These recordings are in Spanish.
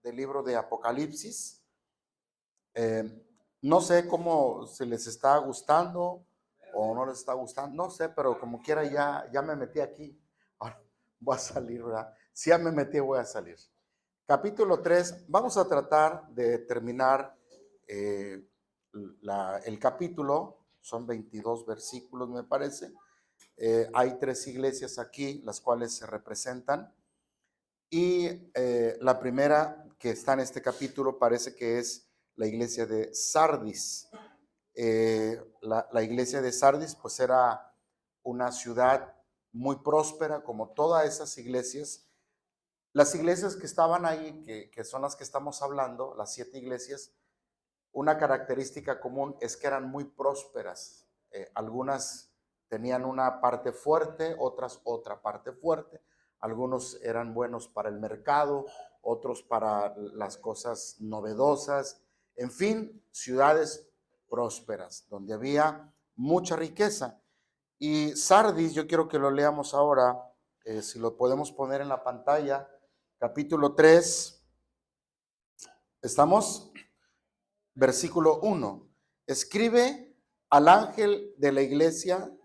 del libro de Apocalipsis. No sé cómo se les está gustando o no les está gustando, no sé, pero como quiera ya me metí aquí. Ahora voy a salir, ¿verdad? Si ya me metí, voy a salir. Capítulo 3, vamos a tratar de terminar eh, el capítulo, son 22 versículos me parece. Hay 3 iglesias aquí, las cuales se representan. Y la primera que está en este capítulo parece que es la iglesia de Sardis. La iglesia de Sardis pues era una ciudad muy próspera como todas esas iglesias. Las iglesias que estaban ahí, que son las que estamos hablando, las 7 iglesias, una característica común es que eran muy prósperas. Algunas tenían una parte fuerte, otras otra parte fuerte. Algunos eran buenos para el mercado, otros para las cosas novedosas. En fin, ciudades prósperas, donde había mucha riqueza. Y Sardis, yo quiero que lo leamos ahora, si lo podemos poner en la pantalla, capítulo 3. ¿Estamos? Versículo 1. Escribe al ángel de la iglesia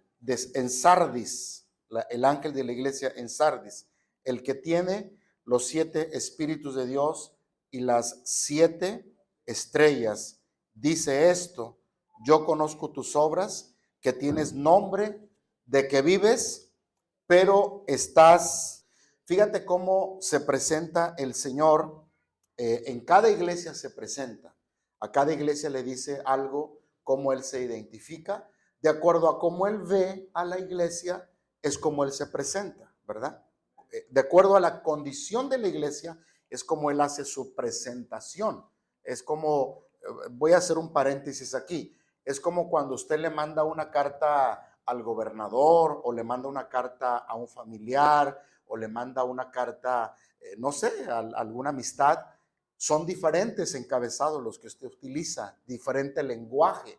en Sardis, el ángel de la iglesia en Sardis, el que tiene los 7 espíritus de Dios y las 7 estrellas. Dice esto: yo conozco tus obras, que tienes nombre de que vives, pero estás. Fíjate cómo se presenta el Señor. En cada iglesia se presenta. A cada iglesia le dice algo, cómo él se identifica. De acuerdo a cómo él ve a la iglesia, es como él se presenta, ¿verdad? De acuerdo a la condición de la iglesia, es como él hace su presentación. Es como, voy a hacer un paréntesis aquí, es como cuando usted le manda una carta al gobernador o le manda una carta a un familiar o le manda una carta, no sé, a alguna amistad. Son diferentes encabezados los que usted utiliza, diferente lenguaje.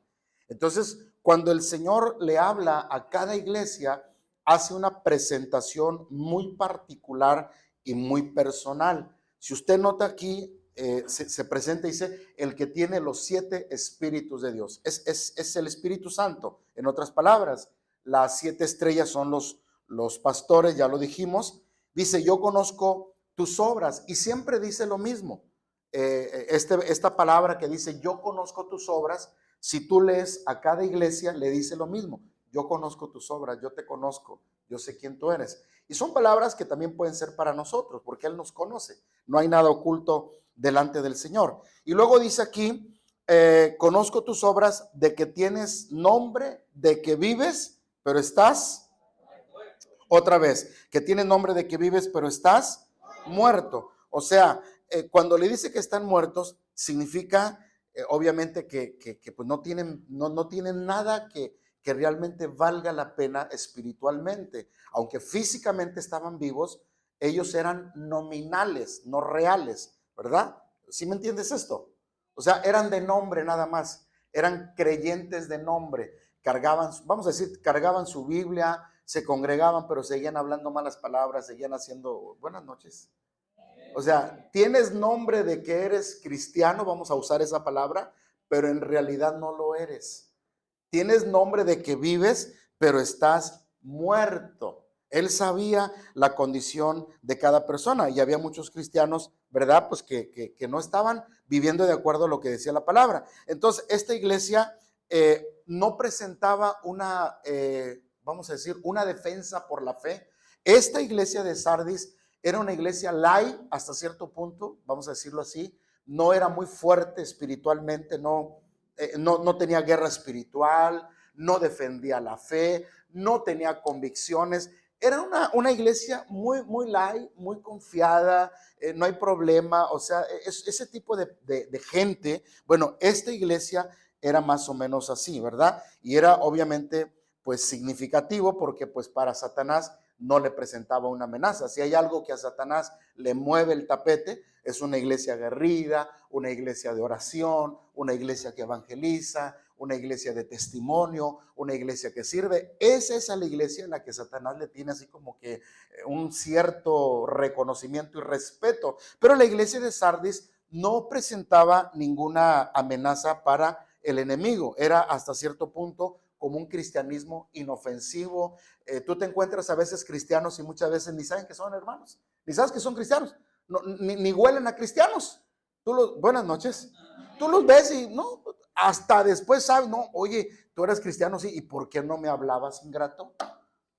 Entonces, cuando el Señor le habla a cada iglesia, hace una presentación muy particular y muy personal. Si usted nota aquí, se presenta y dice, el que tiene los 7 espíritus de Dios. Es el Espíritu Santo. En otras palabras, las 7 estrellas son los pastores, ya lo dijimos. Dice, yo conozco tus obras, y siempre dice lo mismo. Esta palabra que dice yo conozco tus obras, si tú lees a cada iglesia le dice lo mismo: yo conozco tus obras, yo te conozco, yo sé quién tú eres. Y son palabras que también pueden ser para nosotros, porque Él nos conoce, no hay nada oculto delante del Señor. Y luego dice aquí, conozco tus obras, de que tienes nombre, de que vives, pero estás, otra vez, que tienes nombre de que vives, pero estás muerto. O sea, cuando le dice que están muertos, significa obviamente que pues no tienen nada que realmente valga la pena espiritualmente. Aunque físicamente estaban vivos, ellos eran nominales, no reales, ¿verdad? ¿Sí me entiendes esto? O sea, eran de nombre nada más, eran creyentes de nombre, cargaban, vamos a decir, cargaban su Biblia, se congregaban, pero seguían hablando malas palabras, seguían haciendo buenas noches. O sea, tienes nombre de que eres cristiano, vamos a usar esa palabra, pero en realidad no lo eres. Tienes nombre de que vives, pero estás muerto. Él sabía la condición de cada persona, y había muchos cristianos, ¿verdad? Pues que no estaban viviendo de acuerdo a lo que decía la palabra. Entonces, esta iglesia no presentaba vamos a decir, una defensa por la fe. Esta iglesia de Sardis era una iglesia light hasta cierto punto, vamos a decirlo así. No era muy fuerte espiritualmente, no tenía guerra espiritual, no defendía la fe, no tenía convicciones. Era una iglesia muy light, muy confiada, no hay problema. O sea, ese tipo de gente. Bueno, esta iglesia era más o menos así, ¿verdad? Y era obviamente pues significativo, porque pues para Satanás no le presentaba una amenaza. Si hay algo que a Satanás le mueve el tapete, es una iglesia aguerrida, una iglesia de oración, una iglesia que evangeliza, una iglesia de testimonio, una iglesia que sirve. Es esa la iglesia en la que Satanás le tiene así como que un cierto reconocimiento y respeto. Pero la iglesia de Sardis no presentaba ninguna amenaza para el enemigo. Era hasta cierto punto como un cristianismo inofensivo. Tú te encuentras a veces cristianos y muchas veces ni saben que son hermanos, ni sabes que son cristianos, no, ni huelen a cristianos. Buenas noches. Tú los ves y no, hasta después sabes, no, oye, tú eres cristiano, sí, ¿y por qué no me hablabas, ingrato?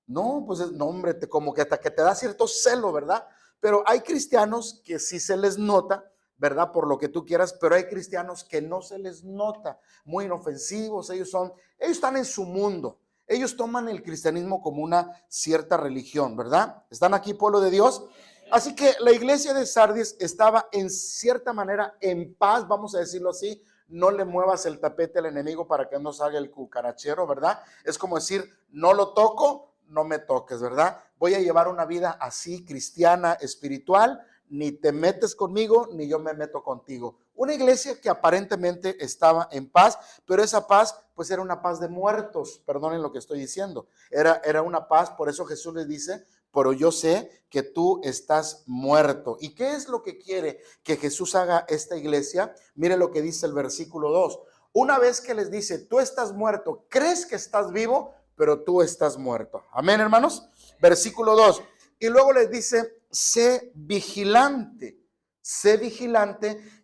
No, pues no, hombre, como que hasta que te da cierto celo, ¿verdad? Pero hay cristianos que sí se les nota, ¿verdad? Por lo que tú quieras, pero hay cristianos que no se les nota, muy inofensivos, ellos están en su mundo, ellos toman el cristianismo como una cierta religión, ¿verdad? ¿Están aquí, pueblo de Dios? Así que la iglesia de Sardis estaba en cierta manera en paz, vamos a decirlo así. No le muevas el tapete al enemigo para que no salga el cucarachero, ¿verdad? Es como decir, no lo toco, no me toques, ¿verdad? Voy a llevar una vida así, cristiana, espiritual, ni te metes conmigo, ni yo me meto contigo. Una iglesia que aparentemente estaba en paz, pero esa paz, pues era una paz de muertos, perdonen lo que estoy diciendo. Era una paz, por eso Jesús les dice, pero yo sé que tú estás muerto. ¿Y qué es lo que quiere que Jesús haga esta iglesia? Mire lo que dice el versículo 2. Una vez que les dice, tú estás muerto, crees que estás vivo, pero tú estás muerto. Amén, hermanos. Versículo 2. Y luego les dice, sé vigilante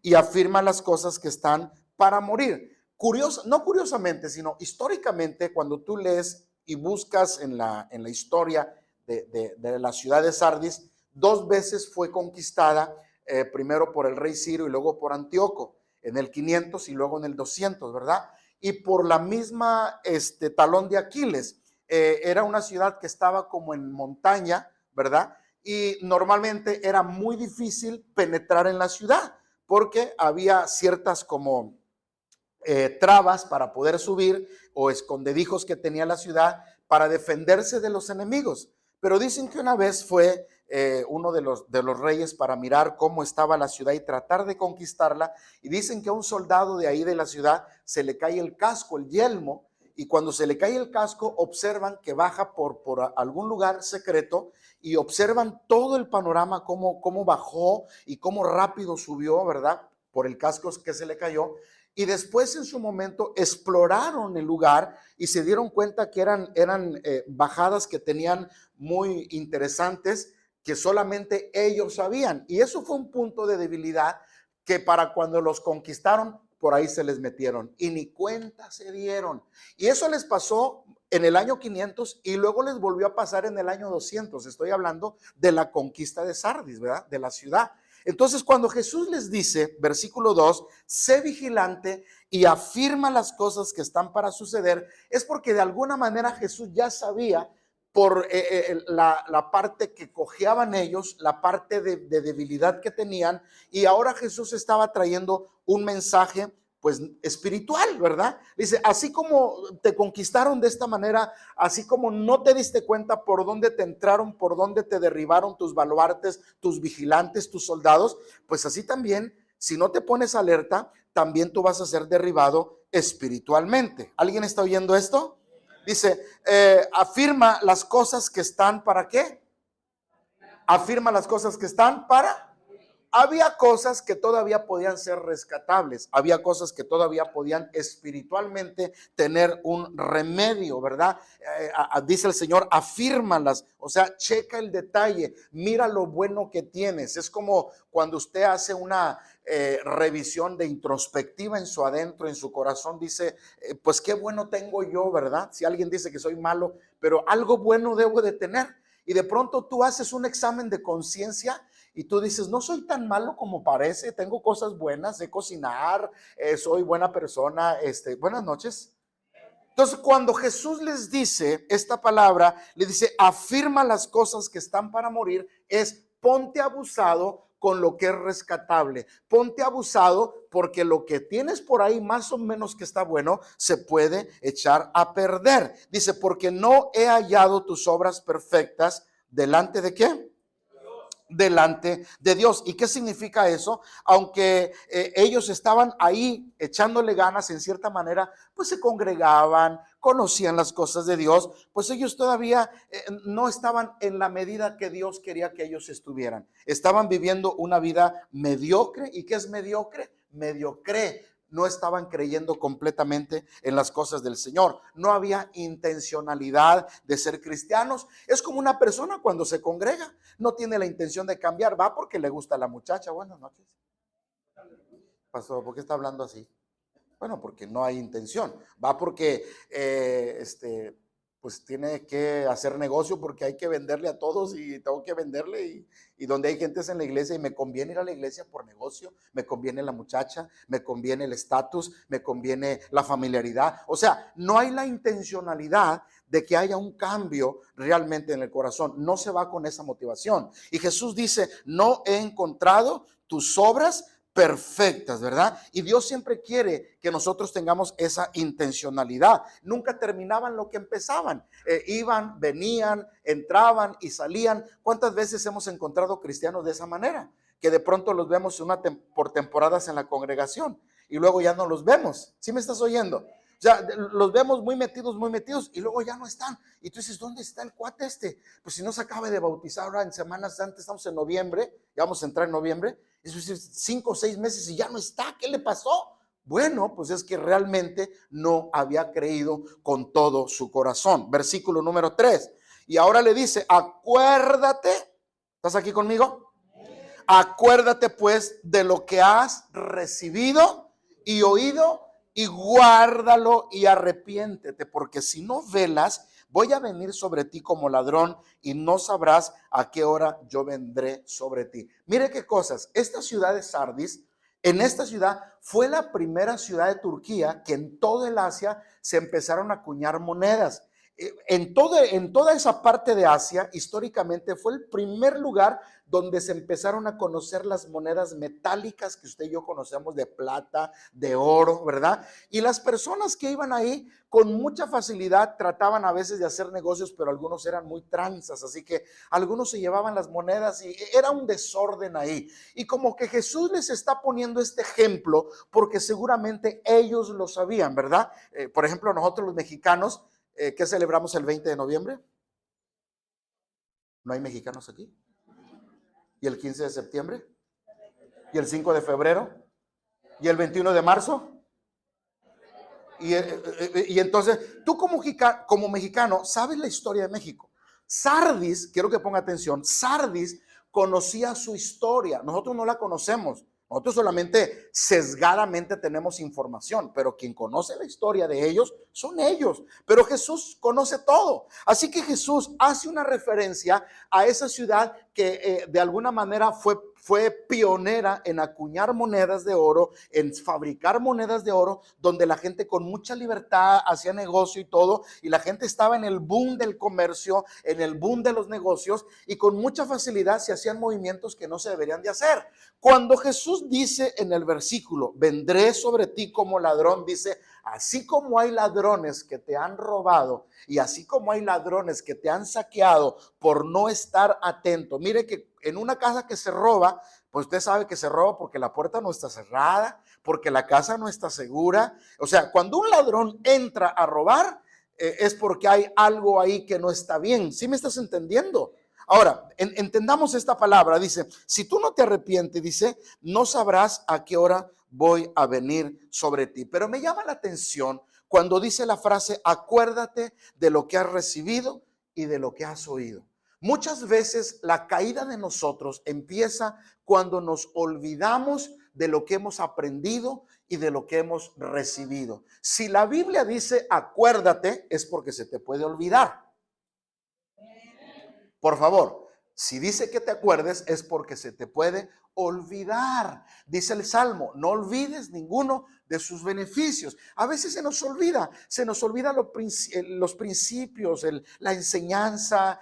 y afirma las cosas que están para morir. No curiosamente, sino históricamente, cuando tú lees y buscas en la historia de la ciudad de Sardis, 2 veces fue conquistada, primero por el rey Ciro y luego por Antíoco, en el 500 y luego en el 200, ¿verdad? Y por la misma talón de Aquiles, era una ciudad que estaba como en montaña, ¿verdad? Y normalmente era muy difícil penetrar en la ciudad, porque había ciertas como trabas para poder subir o escondedijos que tenía la ciudad para defenderse de los enemigos. Pero dicen que una vez fue uno de los reyes para mirar cómo estaba la ciudad y tratar de conquistarla, y dicen que a un soldado de ahí de la ciudad se le cae el casco, el yelmo, y cuando se le cae el casco observan que baja por algún lugar secreto y observan todo el panorama, cómo bajó y cómo rápido subió, ¿verdad? Por el casco que se le cayó. Y después en su momento exploraron el lugar y se dieron cuenta que eran bajadas que tenían muy interesantes, que solamente ellos sabían. Y eso fue un punto de debilidad que para cuando los conquistaron, por ahí se les metieron y ni cuenta se dieron. Y eso les pasó en el año 500 y luego les volvió a pasar en el año 200. Estoy hablando de la conquista de Sardis, ¿verdad? De la ciudad. Entonces, cuando Jesús les dice, versículo 2, sé vigilante y afirma las cosas que están para suceder, es porque de alguna manera Jesús ya sabía por la parte que cojeaban ellos, la parte de debilidad que tenían, y ahora Jesús estaba trayendo un mensaje pues espiritual, ¿verdad? Dice, así como te conquistaron de esta manera, así como no te diste cuenta por dónde te entraron, por dónde te derribaron tus baluartes, tus vigilantes, tus soldados, pues así también, si no te pones alerta, también tú vas a ser derribado espiritualmente. ¿Alguien está oyendo esto? Dice, afirma las cosas que están ¿para qué? Afirma las cosas que están para... Había cosas que todavía podían ser rescatables, había cosas que todavía podían espiritualmente tener un remedio, ¿verdad? Dice el Señor, afírmalas, o sea, checa el detalle, mira lo bueno que tienes. Es como cuando usted hace una revisión de introspectiva en su adentro, en su corazón, dice, pues qué bueno tengo yo, ¿verdad? Si alguien dice que soy malo, pero algo bueno debo de tener. Y de pronto tú haces un examen de conciencia y tú dices, no soy tan malo como parece, tengo cosas buenas, sé cocinar, soy buena persona, buenas noches. Entonces, cuando Jesús les dice esta palabra, le dice, afirma las cosas que están para morir, es ponte abusado con lo que es rescatable, ponte abusado porque lo que tienes por ahí más o menos que está bueno, se puede echar a perder. Dice, porque no he hallado tus obras perfectas delante de ¿qué? delante de Dios. ¿Y qué significa eso? Aunque ellos estaban ahí echándole ganas en cierta manera, pues se congregaban, conocían las cosas de Dios, pues ellos todavía no estaban en la medida que Dios quería que ellos estuvieran. Estaban viviendo una vida mediocre. ¿Y qué es mediocre? Mediocre. No estaban creyendo completamente en las cosas del Señor. No había intencionalidad de ser cristianos. Es como una persona cuando se congrega, no tiene la intención de cambiar, va porque le gusta la muchacha. Buenas noches. Pastor, ¿por qué está hablando así? Bueno, porque no hay intención. Va porque pues tiene que hacer negocio porque hay que venderle a todos y tengo que venderle y donde hay gentes en la iglesia y me conviene ir a la iglesia por negocio, me conviene la muchacha, me conviene el estatus, me conviene la familiaridad. O sea, no hay la intencionalidad de que haya un cambio realmente en el corazón. No se va con esa motivación. Y Jesús dice, no he encontrado tus obras perfectas, ¿verdad? Y Dios siempre quiere que nosotros tengamos esa intencionalidad. Nunca terminaban lo que empezaban. Iban, venían, entraban y salían. ¿Cuántas veces hemos encontrado cristianos de esa manera? Que de pronto los vemos por temporadas en la congregación y luego ya no los vemos. ¿Sí me estás oyendo? O sea, los vemos muy metidos y luego ya no están. Y tú dices, ¿dónde está el cuate este? Pues si no se acaba de bautizar ahora en Semanas Santas, estamos en noviembre, ya vamos a entrar en noviembre. Eso es 5 o 6 meses y ya no está. ¿Qué le pasó? Bueno, pues es que realmente no había creído con todo su corazón. Versículo número 3. Y ahora le dice, acuérdate. ¿Estás aquí conmigo? Acuérdate pues de lo que has recibido y oído y guárdalo y arrepiéntete, porque si no velas, voy a venir sobre ti como ladrón y no sabrás a qué hora yo vendré sobre ti. Mire qué cosas. Esta ciudad de Sardis, en esta ciudad fue la primera ciudad de Turquía que en todo el Asia se empezaron a acuñar monedas. En toda esa parte de Asia, históricamente, fue el primer lugar donde se empezaron a conocer las monedas metálicas que usted y yo conocemos de plata, de oro, ¿verdad? Y las personas que iban ahí con mucha facilidad trataban a veces de hacer negocios, pero algunos eran muy tranzas, así que algunos se llevaban las monedas y era un desorden ahí. Y como que Jesús les está poniendo este ejemplo porque seguramente ellos lo sabían, ¿verdad? Por ejemplo, nosotros los mexicanos, ¿qué celebramos el 20 de noviembre? ¿No hay mexicanos aquí? ¿Y el 15 de septiembre? ¿Y el 5 de febrero? ¿Y el 21 de marzo? Y entonces, tú como mexicano, sabes la historia de México. Sardis, quiero que ponga atención, Sardis conocía su historia. Nosotros no la conocemos. Nosotros solamente sesgadamente tenemos información, pero quien conoce la historia de ellos son ellos. Pero Jesús conoce todo. Así que Jesús hace una referencia a esa ciudad que de alguna manera fue pionera en acuñar monedas de oro, en fabricar monedas de oro, donde la gente con mucha libertad hacía negocio y todo, y la gente estaba en el boom del comercio, en el boom de los negocios, y con mucha facilidad se hacían movimientos que no se deberían de hacer. Cuando Jesús dice en el versículo, vendré sobre ti como ladrón, dice, así como hay ladrones que te han robado y así como hay ladrones que te han saqueado por no estar atento. Mire que en una casa que se roba, pues usted sabe que se roba porque la puerta no está cerrada, porque la casa no está segura. O sea, cuando un ladrón entra a robar, es porque hay algo ahí que no está bien. ¿Sí me estás entendiendo? Ahora, entendamos esta palabra. Dice, si tú no te arrepientes, dice, no sabrás a qué hora voy a venir sobre ti. Pero me llama la atención cuando dice la frase, acuérdate de lo que has recibido y de lo que has oído. Muchas veces la caída de nosotros empieza cuando nos olvidamos de lo que hemos aprendido y de lo que hemos recibido. Si la Biblia dice acuérdate, es porque se te puede olvidar. Por favor, si dice que te acuerdes, es porque se te puede olvidar. Dice el Salmo, no olvides ninguno de sus beneficios. A veces se nos olvida los principios, la enseñanza,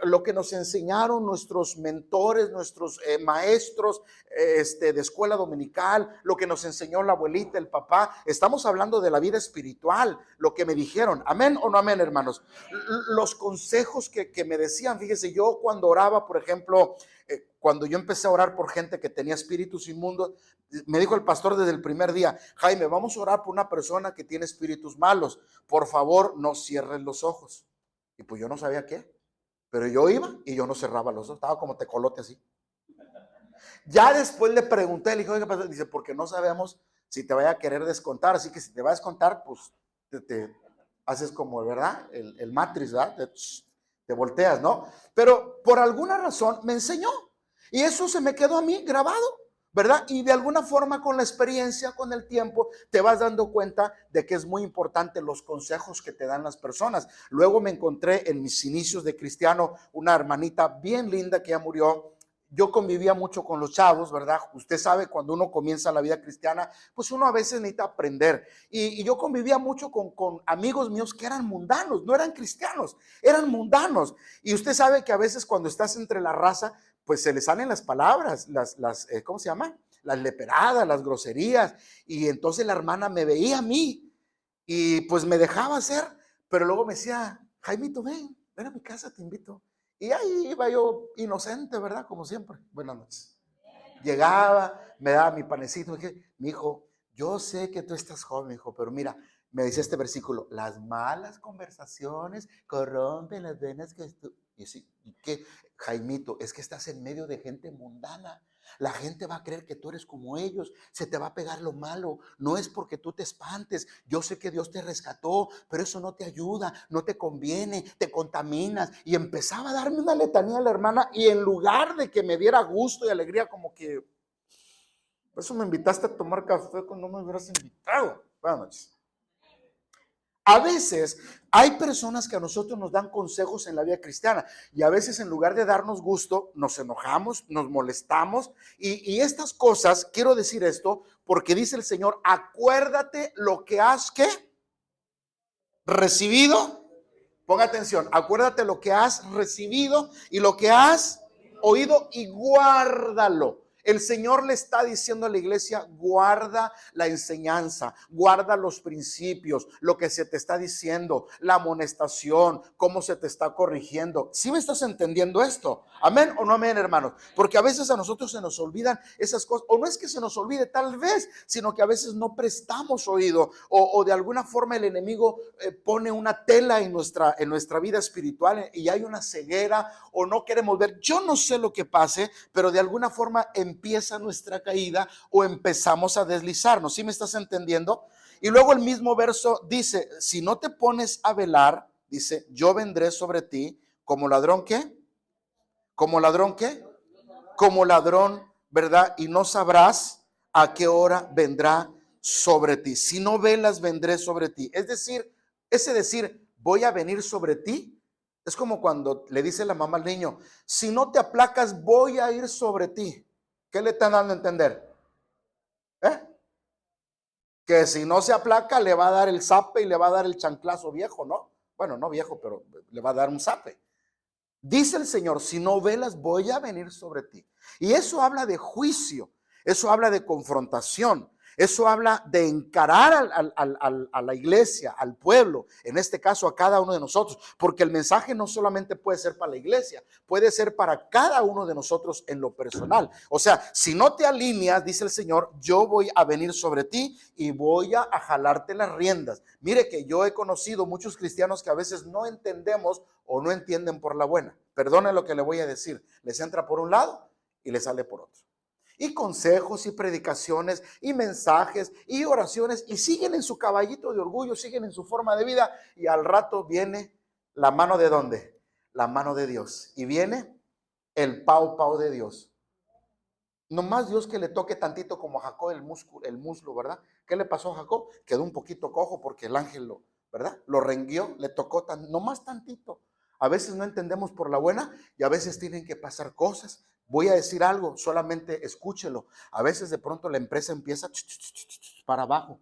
lo que nos enseñaron nuestros mentores, nuestros maestros de escuela dominical, lo que nos enseñó la abuelita, el papá. Estamos hablando de la vida espiritual, lo que me dijeron. ¿Amén o no amén, hermanos? Los consejos que me decían, fíjese, yo cuando oraba, por ejemplo, Cuando yo empecé a orar por gente que tenía espíritus inmundos, me dijo el pastor desde el primer día: Jaime, vamos a orar por una persona que tiene espíritus malos. Por favor, no cierres los ojos. Y pues yo no sabía qué, pero yo iba y yo no cerraba los ojos. Estaba como tecolote así. Ya después le pregunté, le dije: oiga, pastor, dice, porque no sabemos si te vaya a querer descontar. Así que si te va a descontar, pues te haces como, ¿verdad? El Matrix, ¿verdad? Te volteas, ¿no? Pero por alguna razón me enseñó. Y eso se me quedó a mí grabado, ¿verdad? Y de alguna forma, con la experiencia, con el tiempo, te vas dando cuenta de que es muy importante los consejos que te dan las personas. Luego me encontré en mis inicios de cristiano una hermanita bien linda que ya murió. Yo convivía mucho con los chavos, ¿verdad? Usted sabe, cuando uno comienza la vida cristiana, pues uno a veces necesita aprender. Y yo convivía mucho con amigos míos que eran mundanos, no eran cristianos, eran mundanos. Y usted sabe que a veces cuando estás entre la raza, pues se le salen las palabras, ¿cómo se llama? Las leperadas, las groserías. Y entonces la hermana me veía a mí y pues me dejaba hacer, pero luego me decía: Jaimito, ven a mi casa, te invito. Y ahí iba yo inocente, ¿verdad? Como siempre. Buenas noches. Llegaba, me daba mi panecito. Me dije: mi hijo, yo sé que tú estás joven, hijo, pero mira, me dice este versículo: las malas conversaciones corrompen las venas que tú. Y sí, ¿y qué? Jaimito, es que estás en medio de gente mundana. La gente va a creer que tú eres como ellos, se te va a pegar lo malo. No es porque tú te espantes. Yo sé que Dios te rescató, pero eso no te ayuda, no te conviene, te contaminas. Y empezaba a darme una letanía a la hermana, y en lugar de que me diera gusto y alegría, como que, por eso me invitaste a tomar café cuando no me hubieras invitado. Buenas noches. A veces hay personas que a nosotros nos dan consejos en la vida cristiana, y a veces, en lugar de darnos gusto, nos enojamos, nos molestamos. Y estas cosas, quiero decir esto porque dice el Señor: acuérdate lo que has, ¿qué? Recibido. Ponga atención: acuérdate lo que has recibido y lo que has oído, y guárdalo. El Señor le está diciendo a la iglesia: guarda la enseñanza, guarda los principios, lo que se te está diciendo, la amonestación, cómo se te está corrigiendo. ¿Sí me estás entendiendo esto? ¿Amén o no amén, hermanos? Porque a veces a nosotros se nos olvidan esas cosas, o no es que se nos olvide tal vez, sino que a veces no prestamos oído, o de alguna forma el enemigo pone una tela en nuestra vida espiritual, y hay una ceguera, o no queremos ver. Yo no sé lo que pase, pero de alguna forma empieza nuestra caída, o empezamos a deslizarnos. ¿Sí me estás entendiendo? Y luego el mismo verso dice: si no te pones a velar, dice, yo vendré sobre ti como ladrón, ¿qué? Como ladrón, ¿qué? Como ladrón, ¿verdad? Y no sabrás a qué hora vendrá sobre ti. Si no velas, vendré sobre ti. Es decir, ese decir, voy a venir sobre ti, es como cuando le dice la mamá al niño: si no te aplacas, voy a ir sobre ti. ¿Qué le están dando a entender? ¿Eh? Que si no se aplaca, le va a dar el zape y le va a dar el chanclazo viejo, ¿no? Bueno, no viejo, pero le va a dar un zape. Dice el Señor: si no velas, voy a venir sobre ti. Y eso habla de juicio, eso habla de confrontación, eso habla de encarar a la iglesia, al pueblo, en este caso a cada uno de nosotros, porque el mensaje no solamente puede ser para la iglesia, puede ser para cada uno de nosotros en lo personal. O sea, si no te alineas, dice el Señor, yo voy a venir sobre ti y voy a jalarte las riendas. Mire que yo he conocido muchos cristianos que a veces no entendemos o no entienden por la buena. Perdone lo que le voy a decir, les entra por un lado y les sale por otro. Y consejos y predicaciones y mensajes y oraciones, y siguen en su caballito de orgullo, siguen en su forma de vida, y al rato viene la mano de ¿dónde? La mano de Dios, y viene el pau de Dios. Nomás Dios que le toque tantito, como a Jacob el muslo, ¿verdad? ¿Qué le pasó a Jacob? Quedó un poquito cojo porque el ángel ¿verdad? Lo renguió, le tocó nomás tantito. A veces no entendemos por la buena, y a veces tienen que pasar cosas. Voy a decir algo, solamente escúchelo. A veces de pronto la empresa empieza para abajo.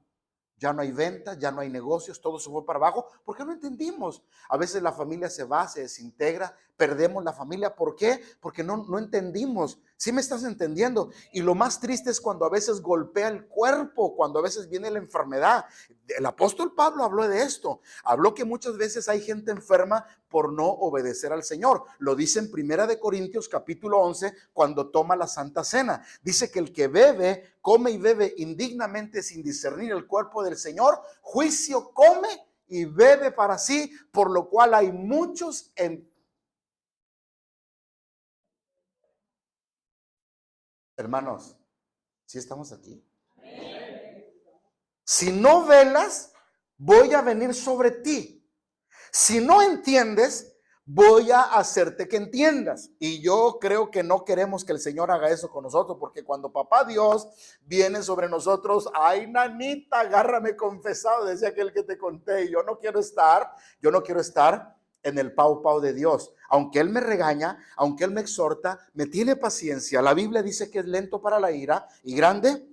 Ya no hay ventas, ya no hay negocios, todo se fue para abajo porque no entendimos. A veces la familia se va, se desintegra, perdemos la familia. ¿Por qué? Porque no entendimos. ¿Sí me estás entendiendo? Y lo más triste es cuando a veces golpea el cuerpo, cuando a veces viene la enfermedad. El apóstol Pablo habló de esto. Habló que muchas veces hay gente enferma por no obedecer al Señor. Lo dice en 1 Corintios capítulo 11 cuando toma la Santa Cena. Dice que el que bebe, come y bebe indignamente sin discernir el cuerpo del Señor, juicio come y bebe para sí, por lo cual hay muchos Hermanos, ¿sí estamos aquí? Si no velas, voy a venir sobre ti. Si no entiendes, voy a hacerte que entiendas. Y yo creo que no queremos que el Señor haga eso con nosotros, porque cuando papá Dios viene sobre nosotros, ay, nanita, agárrame confesado, decía aquel que te conté, y yo no quiero estar en el pau de Dios. Aunque Él me regaña, aunque Él me exhorta, me tiene paciencia. La Biblia dice que es lento para la ira y grande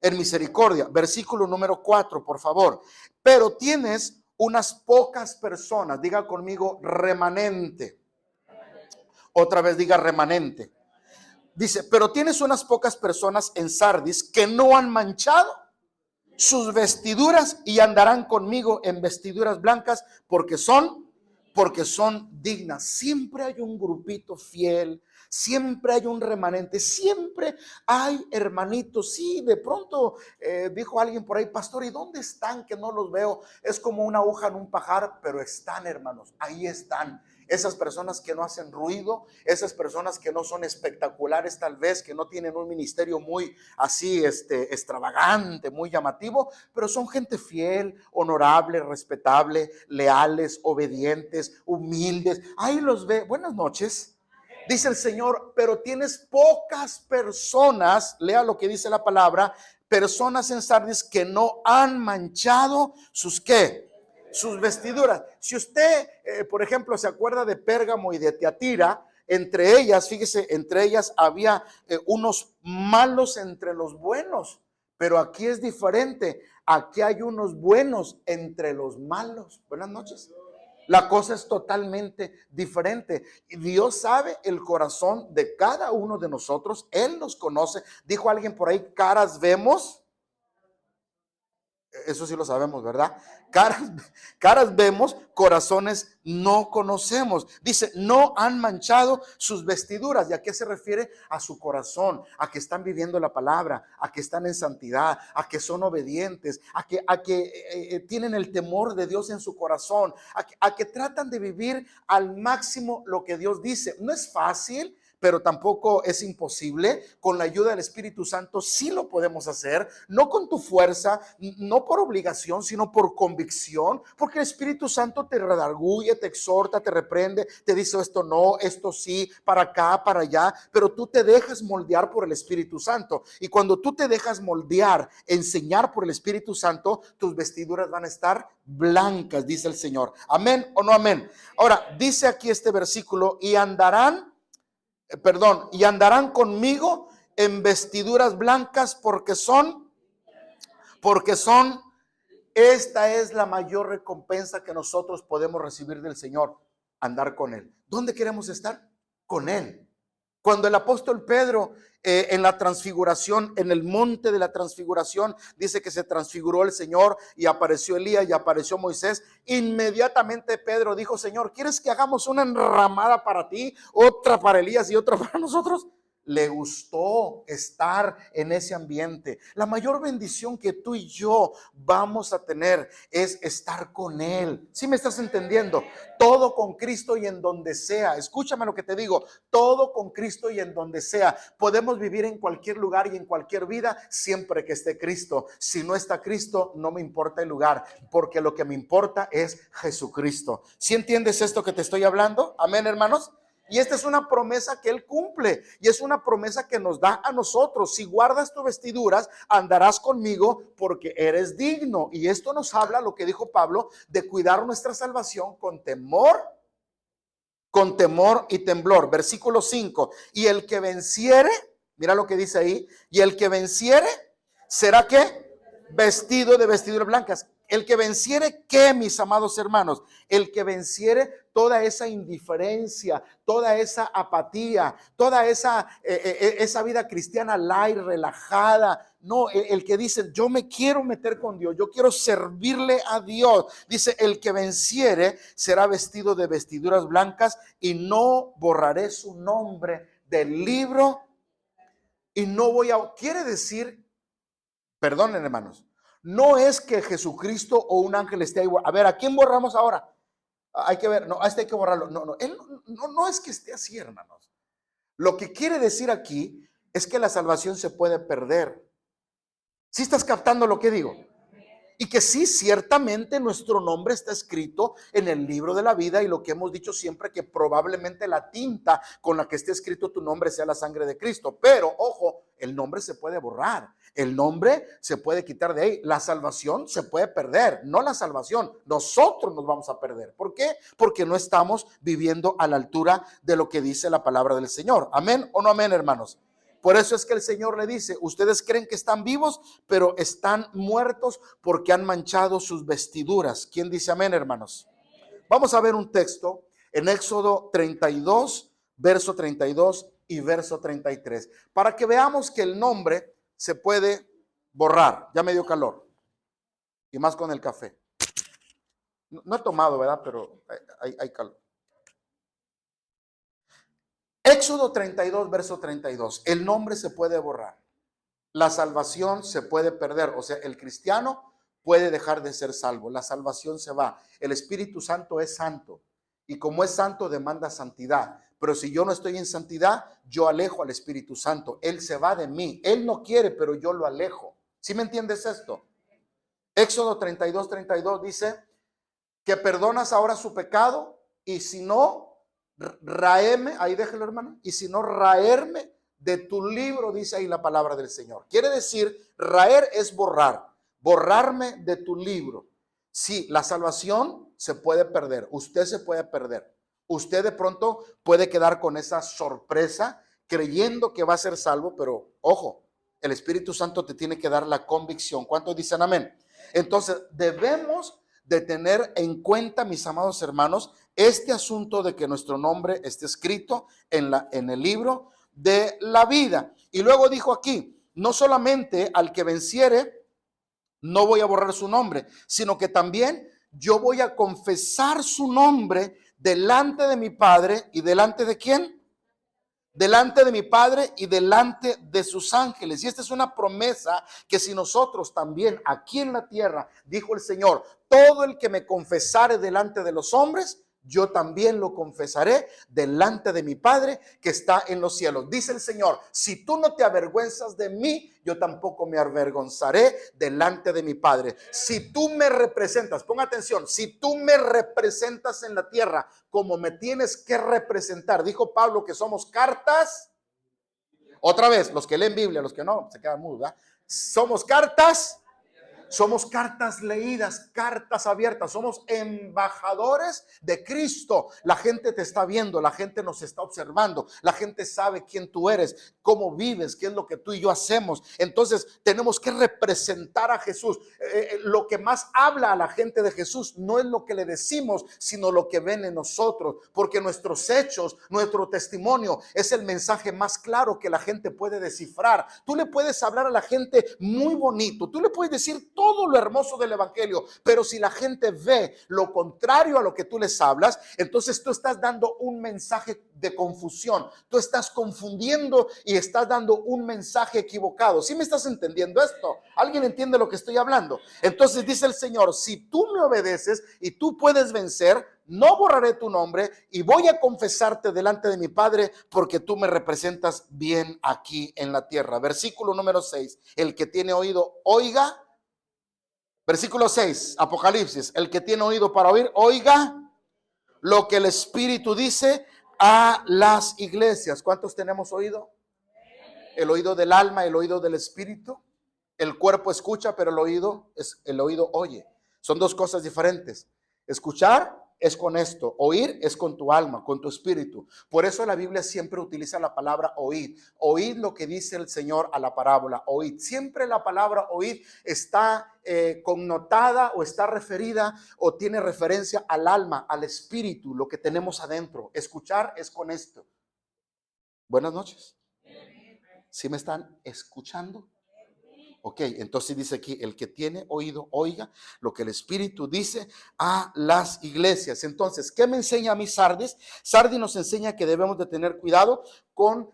en misericordia. Versículo número 4, por favor. Pero tienes unas pocas personas, diga conmigo remanente. Otra vez diga remanente. Dice, pero tienes unas pocas personas en Sardis que no han manchado sus vestiduras y andarán conmigo en vestiduras blancas porque son dignas. Siempre hay un grupito fiel, siempre hay un remanente, siempre hay hermanitos. Sí, de pronto dijo alguien por ahí, pastor, ¿y dónde están que no los veo? Es como una aguja en un pajar, pero están, hermanos, ahí están. Esas personas que no hacen ruido, esas personas que no son espectaculares tal vez, que no tienen un ministerio muy así extravagante, muy llamativo, pero son gente fiel, honorable, respetable, leales, obedientes, humildes. Ahí los ve. Buenas noches. Dice el Señor, pero tienes pocas personas, lea lo que dice la palabra, personas en Sardis que no han manchado sus ¿qué? Sus vestiduras. Si usted, por ejemplo, se acuerda de Pérgamo y de Tiatira, entre ellas, fíjese, entre ellas había unos malos entre los buenos, pero aquí es diferente. Aquí hay unos buenos entre los malos. Buenas noches. La cosa es totalmente diferente. Y Dios sabe el corazón de cada uno de nosotros. Él nos conoce. Dijo alguien por ahí, caras vemos. Eso sí lo sabemos, ¿verdad? Caras vemos, corazones no conocemos. Dice, no han manchado sus vestiduras. ¿Y a qué se refiere? A su corazón, a que están viviendo la palabra, a que están en santidad, a que son obedientes, a que tienen el temor de Dios en su corazón, a que tratan de vivir al máximo lo que Dios dice. No es fácil, pero tampoco es imposible. Con la ayuda del Espíritu Santo sí lo podemos hacer, no con tu fuerza, no por obligación, sino por convicción, porque el Espíritu Santo te redarguye, te exhorta, te reprende, te dice esto no, esto sí, para acá, para allá, pero tú te dejas moldear por el Espíritu Santo. Y cuando tú te dejas moldear, enseñar por el Espíritu Santo, tus vestiduras van a estar blancas, dice el Señor. ¿Amén o no amén? Ahora, dice aquí este versículo, y andarán conmigo en vestiduras blancas porque son, esta es la mayor recompensa que nosotros podemos recibir del Señor, andar con Él. ¿Dónde queremos estar? Con Él. Cuando el apóstol Pedro en la transfiguración, en el monte de la transfiguración, dice que se transfiguró el Señor y apareció Elías y apareció Moisés. Inmediatamente Pedro dijo, Señor, ¿quieres que hagamos una enramada para ti, otra para Elías y otra para nosotros? Le gustó estar en ese ambiente. La mayor bendición que tú y yo vamos a tener es estar con Él. ¿Sí me estás entendiendo? Todo con Cristo y en donde sea. Escúchame lo que te digo. Todo con Cristo y en donde sea. Podemos vivir en cualquier lugar y en cualquier vida siempre que esté Cristo. Si no está Cristo, no me importa el lugar, porque lo que me importa es Jesucristo. ¿Sí entiendes esto que te estoy hablando? Amén, hermanos. Y esta es una promesa que Él cumple y es una promesa que nos da a nosotros. Si guardas tus vestiduras, andarás conmigo porque eres digno. Y esto nos habla, lo que dijo Pablo, de cuidar nuestra salvación con temor y temblor. Versículo 5. Y el que venciere, mira lo que dice ahí, y el que venciere será ¿qué? Vestido de vestiduras blancas. El que venciere, ¿qué, mis amados hermanos? El que venciere toda esa indiferencia, toda esa apatía, toda esa vida cristiana light, relajada. No, el que dice, yo me quiero meter con Dios, yo quiero servirle a Dios. Dice, el que venciere será vestido de vestiduras blancas y no borraré su nombre del libro. Y no voy a, quiere decir, perdonen hermanos, no es que Jesucristo o un ángel esté ahí. A ver, ¿a quién borramos ahora? Hay que ver, no, a este hay que borrarlo. No, él no es que esté así, hermanos. Lo que quiere decir aquí es que la salvación se puede perder. ¿Sí estás captando lo que digo? Y que sí, ciertamente nuestro nombre está escrito en el libro de la vida, y lo que hemos dicho siempre, que probablemente la tinta con la que esté escrito tu nombre sea la sangre de Cristo. Pero, ojo, el nombre se puede borrar, el nombre se puede quitar de ahí. La salvación se puede perder, no la salvación, nosotros nos vamos a perder. ¿Por qué? Porque no estamos viviendo a la altura de lo que dice la palabra del Señor. ¿Amén o no amén, hermanos? Por eso es que el Señor le dice, ustedes creen que están vivos, pero están muertos porque han manchado sus vestiduras. ¿Quién dice amén, hermanos? Vamos a ver un texto en Éxodo 32, verso 32 y verso 33, para que veamos que el nombre se puede borrar. Ya me dio calor, y más con el café. No he tomado, ¿verdad? Pero hay calor. Éxodo 32, verso 32. El nombre se puede borrar. La salvación se puede perder. O sea, el cristiano puede dejar de ser salvo. La salvación se va. El Espíritu Santo es santo. Y como es santo, demanda santidad. Pero si yo no estoy en santidad, yo alejo al Espíritu Santo. Él se va de mí. Él no quiere, pero yo lo alejo. ¿Sí me entiendes esto? Éxodo 32, 32 dice que perdonas ahora su pecado, y si no, raeme, ahí déjelo hermano, y si no, raerme de tu libro, dice ahí la palabra del Señor. Quiere decir, raer es borrar, borrarme de tu libro. Sí, la salvación se puede perder, usted se puede perder. Usted de pronto puede quedar con esa sorpresa creyendo que va a ser salvo, pero ojo, el Espíritu Santo te tiene que dar la convicción. ¿Cuántos dicen amén? Entonces debemos de tener en cuenta, mis amados hermanos, este asunto de que nuestro nombre esté escrito en el libro de la vida. Y luego dijo aquí, no solamente al que venciere, no voy a borrar su nombre, sino que también yo voy a confesar su nombre delante de mi Padre. ¿Y delante de quién? Delante de mi Padre y delante de sus ángeles. Y esta es una promesa que si nosotros también aquí en la tierra, dijo el Señor, todo el que me confesare delante de los hombres, yo también lo confesaré delante de mi Padre que está en los cielos. Dice el Señor, si tú no te avergüenzas de mí, yo tampoco me avergonzaré delante de mi Padre. Si tú me representas, ponga atención, si tú me representas en la tierra como me tienes que representar, dijo Pablo que somos cartas. Otra vez, los que leen Biblia, los que no, se quedan mudos, ¿verdad? Somos cartas. Somos cartas leídas, cartas abiertas, somos embajadores de Cristo. La gente te está viendo, la gente nos está observando, la gente sabe quién tú eres, cómo vives, qué es lo que tú y yo hacemos. Entonces tenemos que representar a Jesús. Lo que más habla a la gente de Jesús no es lo que le decimos, sino lo que ven en nosotros, porque nuestros hechos, nuestro testimonio es el mensaje más claro que la gente puede descifrar. Tú le puedes hablar a la gente muy bonito, tú le puedes decir todo lo hermoso del evangelio, pero si la gente ve lo contrario a lo que tú les hablas, entonces tú estás dando un mensaje de confusión, tú estás confundiendo y estás dando un mensaje equivocado. ¿Sí me estás entendiendo esto? ¿Alguien entiende lo que estoy hablando? Entonces dice el Señor, si tú me obedeces y tú puedes vencer, no borraré tu nombre y voy a confesarte delante de mi Padre porque tú me representas bien aquí en la tierra. Versículo número 6, el que tiene oído, oiga. Versículo 6, Apocalipsis, el que tiene oído para oír, oiga lo que el Espíritu dice a las iglesias. ¿Cuántos tenemos oído? El oído del alma, el oído del Espíritu. El cuerpo escucha, pero el oído oye. Son dos cosas diferentes. Escuchar es con esto. Oír es con tu alma, con tu espíritu. Por eso la Biblia siempre utiliza la palabra oíd. Oíd lo que dice el Señor a la parábola. Oíd. Siempre la palabra oíd está connotada o está referida o tiene referencia al alma, al espíritu, lo que tenemos adentro. Escuchar es con esto. Buenas noches. ¿Sí me están escuchando? Ok, entonces dice aquí, el que tiene oído, oiga lo que el Espíritu dice a las iglesias. Entonces, ¿qué me enseña a mí Sardis? Sardis nos enseña que debemos de tener cuidado con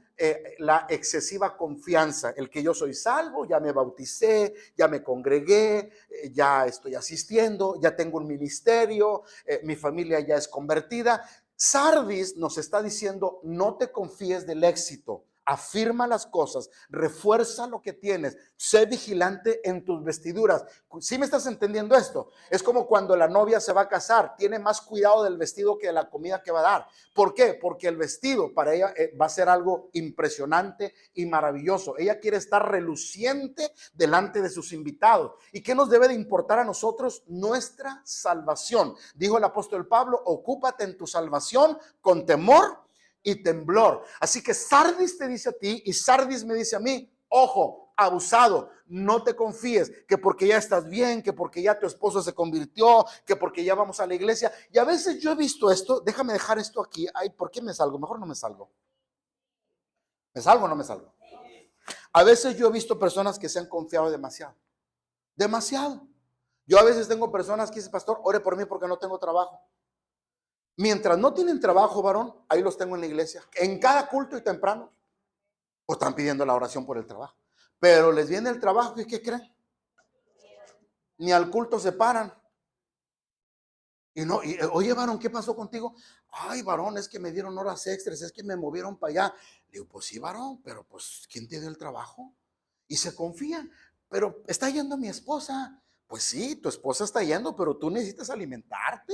la excesiva confianza. El que yo soy salvo, ya me bauticé, ya me congregué, ya estoy asistiendo, ya tengo un ministerio, mi familia ya es convertida. Sardis nos está diciendo, no te confíes del éxito. Afirma las cosas, refuerza lo que tienes, sé vigilante en tus vestiduras. ¿Sí me estás entendiendo esto? Es como cuando la novia se va a casar, tiene más cuidado del vestido que de la comida que va a dar. ¿Por qué? Porque el vestido para ella va a ser algo impresionante y maravilloso. Ella quiere estar reluciente delante de sus invitados. ¿Y qué nos debe de importar a nosotros? Nuestra salvación. Dijo el apóstol Pablo, ocúpate en tu salvación con temor y temblor. Así que Sardis te dice a ti y Sardis me dice a mí, ojo, abusado, no te confíes que porque ya estás bien, que porque ya tu esposo se convirtió, que porque ya vamos a la iglesia. Y a veces yo he visto esto, déjame dejar esto aquí. Ay, ¿por qué me salgo? Mejor no me salgo. ¿Me salgo o no me salgo? A veces yo he visto personas que se han confiado demasiado. Demasiado. Yo a veces tengo personas que dicen, pastor, ore por mí porque no tengo trabajo. Mientras no tienen trabajo, varón, ahí los tengo en la iglesia. En cada culto y temprano. O están pidiendo la oración por el trabajo. Pero les viene el trabajo y ¿qué creen? Ni al culto se paran. Y no, oye, varón, ¿qué pasó contigo? Ay, varón, es que me dieron horas extras, es que me movieron para allá. Le digo, pues sí, varón, pero pues, ¿quién te dio el trabajo? Y se confían. Pero está yendo mi esposa. Pues sí, tu esposa está yendo, pero tú necesitas alimentarte,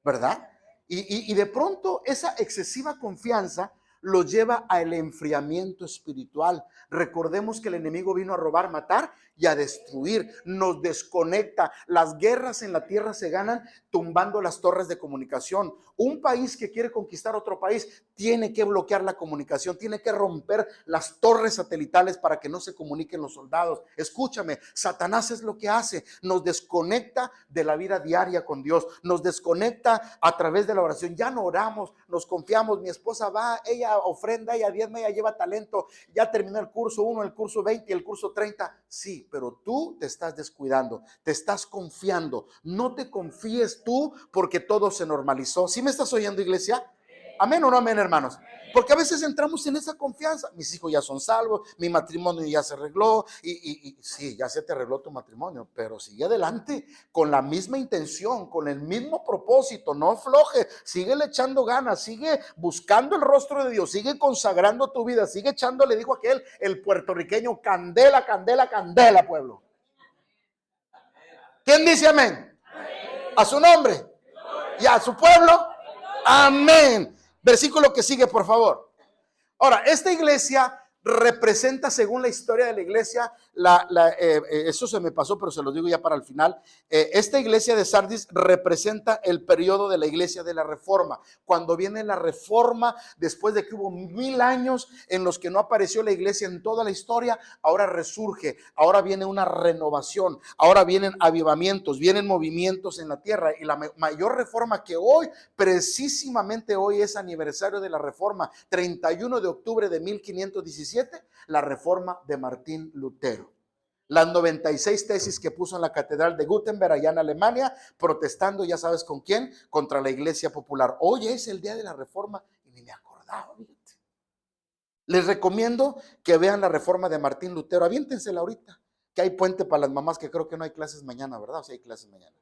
¿verdad? Y de pronto esa excesiva confianza los lleva al enfriamiento espiritual. Recordemos que el enemigo vino a robar, matar y a destruir. Nos desconecta. Las guerras en la tierra se ganan tumbando las torres de comunicación. Un país que quiere conquistar otro país tiene que bloquear la comunicación, tiene que romper las torres satelitales para que no se comuniquen los soldados. Escúchame, Satanás es lo que hace, nos desconecta de la vida diaria con Dios, nos desconecta a través de la oración. Ya no oramos, nos confiamos, mi esposa va, ella ofrenda, ella diezma, ella lleva talento, ya terminó el curso 1, el curso 20 y el curso 30. Sí, pero tú te estás descuidando, te estás confiando. No te confíes tú porque todo se normalizó. ¿Sí me estás oyendo, iglesia? Amén o no amén, hermanos. Porque a veces entramos en esa confianza. Mis hijos ya son salvos, mi matrimonio ya se arregló. Y sí, ya se te arregló tu matrimonio, pero sigue adelante con la misma intención, con el mismo propósito. No afloje, sigue echando ganas, sigue buscando el rostro de Dios, sigue consagrando tu vida, sigue echando, le dijo aquel, el puertorriqueño, candela, candela, candela, pueblo. ¿Quién dice amén? A su nombre y a su pueblo. Amén. Versículo que sigue, por favor. Ahora, esta iglesia representa, según la historia de la iglesia, eso se me pasó, pero se lo digo ya para el final. Esta iglesia de Sardis representa el periodo de la iglesia de la Reforma. Cuando viene la Reforma, después de que hubo 1000 años en los que no apareció la iglesia en toda la historia, ahora resurge, ahora viene una renovación, ahora vienen avivamientos, vienen movimientos en la tierra. Y la mayor reforma que hoy, precisamente hoy es aniversario de la Reforma, 31 de octubre de 1517, la reforma de Martín Lutero. Las 96 tesis que puso en la catedral de Gutenberg allá en Alemania, protestando, ya sabes con quién, contra la iglesia popular. Hoy es el día de la reforma y ni me acordaba, fíjate. Les recomiendo que vean la reforma de Martín Lutero, aviéntensela ahorita, que hay puente para las mamás, que creo que no hay clases mañana, ¿verdad? O sea, hay clases mañana.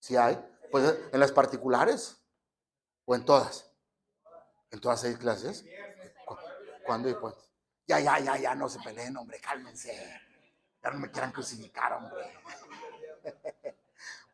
¿Sí hay? Pues en las particulares o en todas. ¿En todas hay clases? ¿Cuándo hay puente? Ya, no se peleen, hombre, cálmense. Ya no me quieran crucificar, hombre.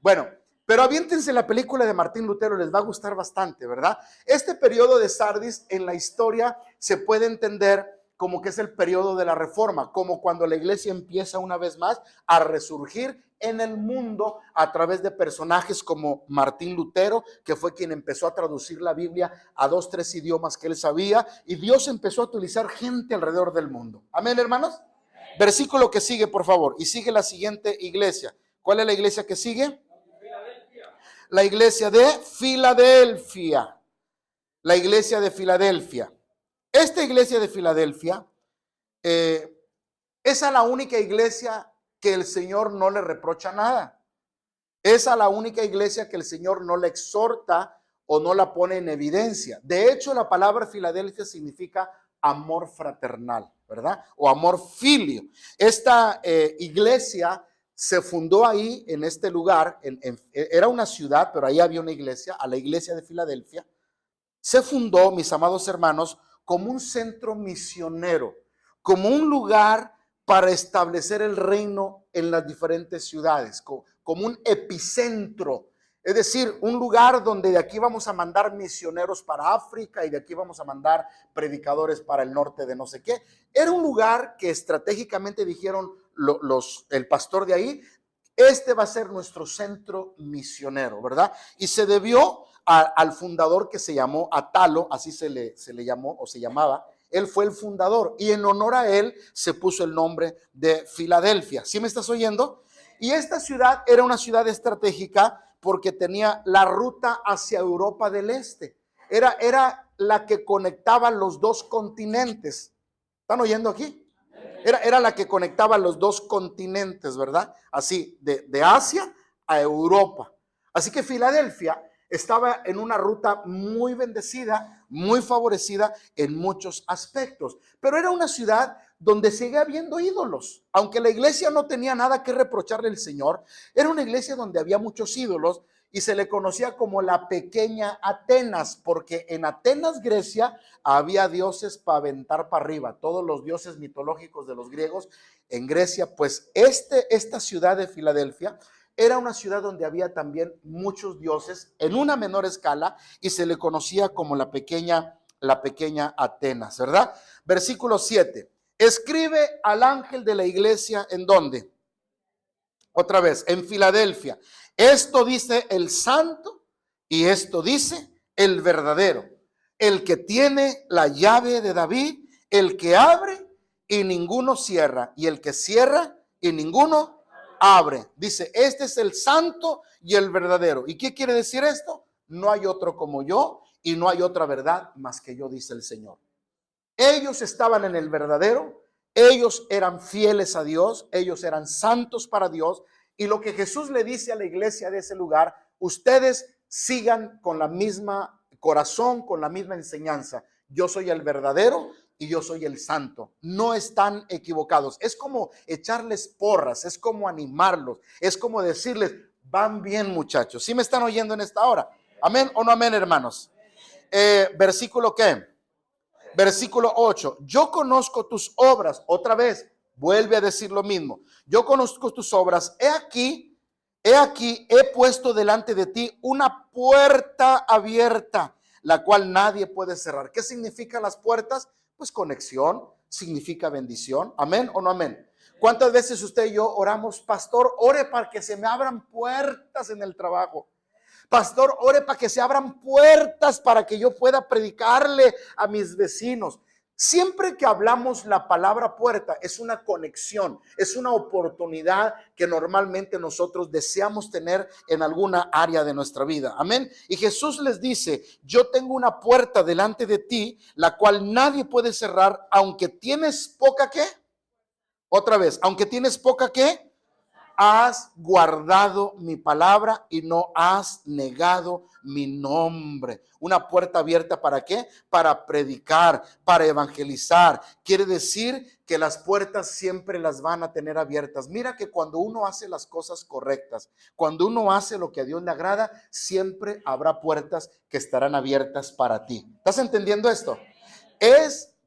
Bueno, pero aviéntense la película de Martín Lutero, les va a gustar bastante, ¿verdad? Este periodo de Sardis en la historia se puede entender como que es el periodo de la reforma, como cuando la iglesia empieza una vez más a resurgir en el mundo a través de personajes como Martín Lutero, que fue quien empezó a traducir la Biblia a 2, 3 idiomas que él sabía, y Dios empezó a utilizar gente alrededor del mundo. Amén, hermanos. Versículo que sigue, por favor, y sigue la siguiente iglesia. ¿Cuál es la iglesia que sigue? La iglesia de Filadelfia. La iglesia de Filadelfia. Esta iglesia de Filadelfia es a la única iglesia que el Señor no le reprocha nada. Es a la única iglesia que el Señor no le exhorta o no la pone en evidencia. De hecho, la palabra Filadelfia significa amor fraternal, ¿verdad? O amor filio. Esta iglesia se fundó ahí, en este lugar, era una ciudad, pero ahí había una iglesia, a la iglesia de Filadelfia. Se fundó, mis amados hermanos, como un centro misionero, como un lugar para establecer el reino en las diferentes ciudades, como un epicentro. Es decir, un lugar donde de aquí vamos a mandar misioneros para África y de aquí vamos a mandar predicadores para el norte de no sé qué. Era un lugar que estratégicamente dijeron el pastor de ahí, este va a ser nuestro centro misionero, ¿verdad? Y se debió al fundador que se llamó Atalo, así se le llamó o se llamaba. Él fue el fundador y en honor a él se puso el nombre de Filadelfia. ¿Sí me estás oyendo? Y esta ciudad era una ciudad estratégica porque tenía la ruta hacia Europa del Este. Era la que conectaba los dos continentes. ¿Están oyendo aquí? Era la que conectaba los dos continentes, ¿verdad? Así, de Asia a Europa. Así que Filadelfia estaba en una ruta muy bendecida, muy favorecida en muchos aspectos. Pero era una ciudad donde seguía habiendo ídolos. Aunque la iglesia no tenía nada que reprocharle al Señor, era una iglesia donde había muchos ídolos y se le conocía como la pequeña Atenas, porque en Atenas, Grecia, había dioses para aventar para arriba, todos los dioses mitológicos de los griegos en Grecia. Pues esta ciudad de Filadelfia era una ciudad donde había también muchos dioses en una menor escala y se le conocía como la pequeña Atenas, ¿verdad? Versículo 7. Escribe al ángel de la iglesia, ¿en dónde? Otra vez, en Filadelfia. Esto dice el santo y esto dice el verdadero, el que tiene la llave de David, el que abre y ninguno cierra, y el que cierra y ninguno abre. Dice, este es el santo y el verdadero. ¿Y qué quiere decir esto? No hay otro como yo y no hay otra verdad más que yo, dice el Señor. Ellos estaban en el verdadero, ellos eran fieles a Dios, ellos eran santos para Dios. Y lo que Jesús le dice a la iglesia de ese lugar, ustedes sigan con la misma corazón, con la misma enseñanza. Yo soy el verdadero y yo soy el santo. No están equivocados. Es como echarles porras, es como animarlos, es como decirles, van bien muchachos. ¿Sí me están oyendo en esta hora? ¿Amén o no amén, hermanos? Versículo ¿qué? Versículo 8. Yo conozco tus obras. Otra vez, vuelve a decir lo mismo. Yo conozco tus obras. He aquí, he puesto delante de ti una puerta abierta, la cual nadie puede cerrar. ¿Qué significan las puertas? Pues conexión, significa bendición. ¿Amén o no amén? ¿Cuántas veces usted y yo oramos, pastor, ore para que se me abran puertas en el trabajo? Pastor, ore para que se abran puertas para que yo pueda predicarle a mis vecinos. Siempre que hablamos la palabra puerta es una conexión, es una oportunidad que normalmente nosotros deseamos tener en alguna área de nuestra vida. Amén. Y Jesús les dice, yo tengo una puerta delante de ti, la cual nadie puede cerrar, aunque tienes poca ¿qué? Otra vez, aunque tienes poca ¿qué? Has guardado mi palabra y no has negado mi nombre. Una puerta abierta, ¿para qué? Para predicar, para evangelizar. Quiere decir que las puertas siempre las van a tener abiertas. Mira que cuando uno hace las cosas correctas, cuando uno hace lo que a Dios le agrada, siempre habrá puertas que estarán abiertas para ti. ¿Estás entendiendo esto?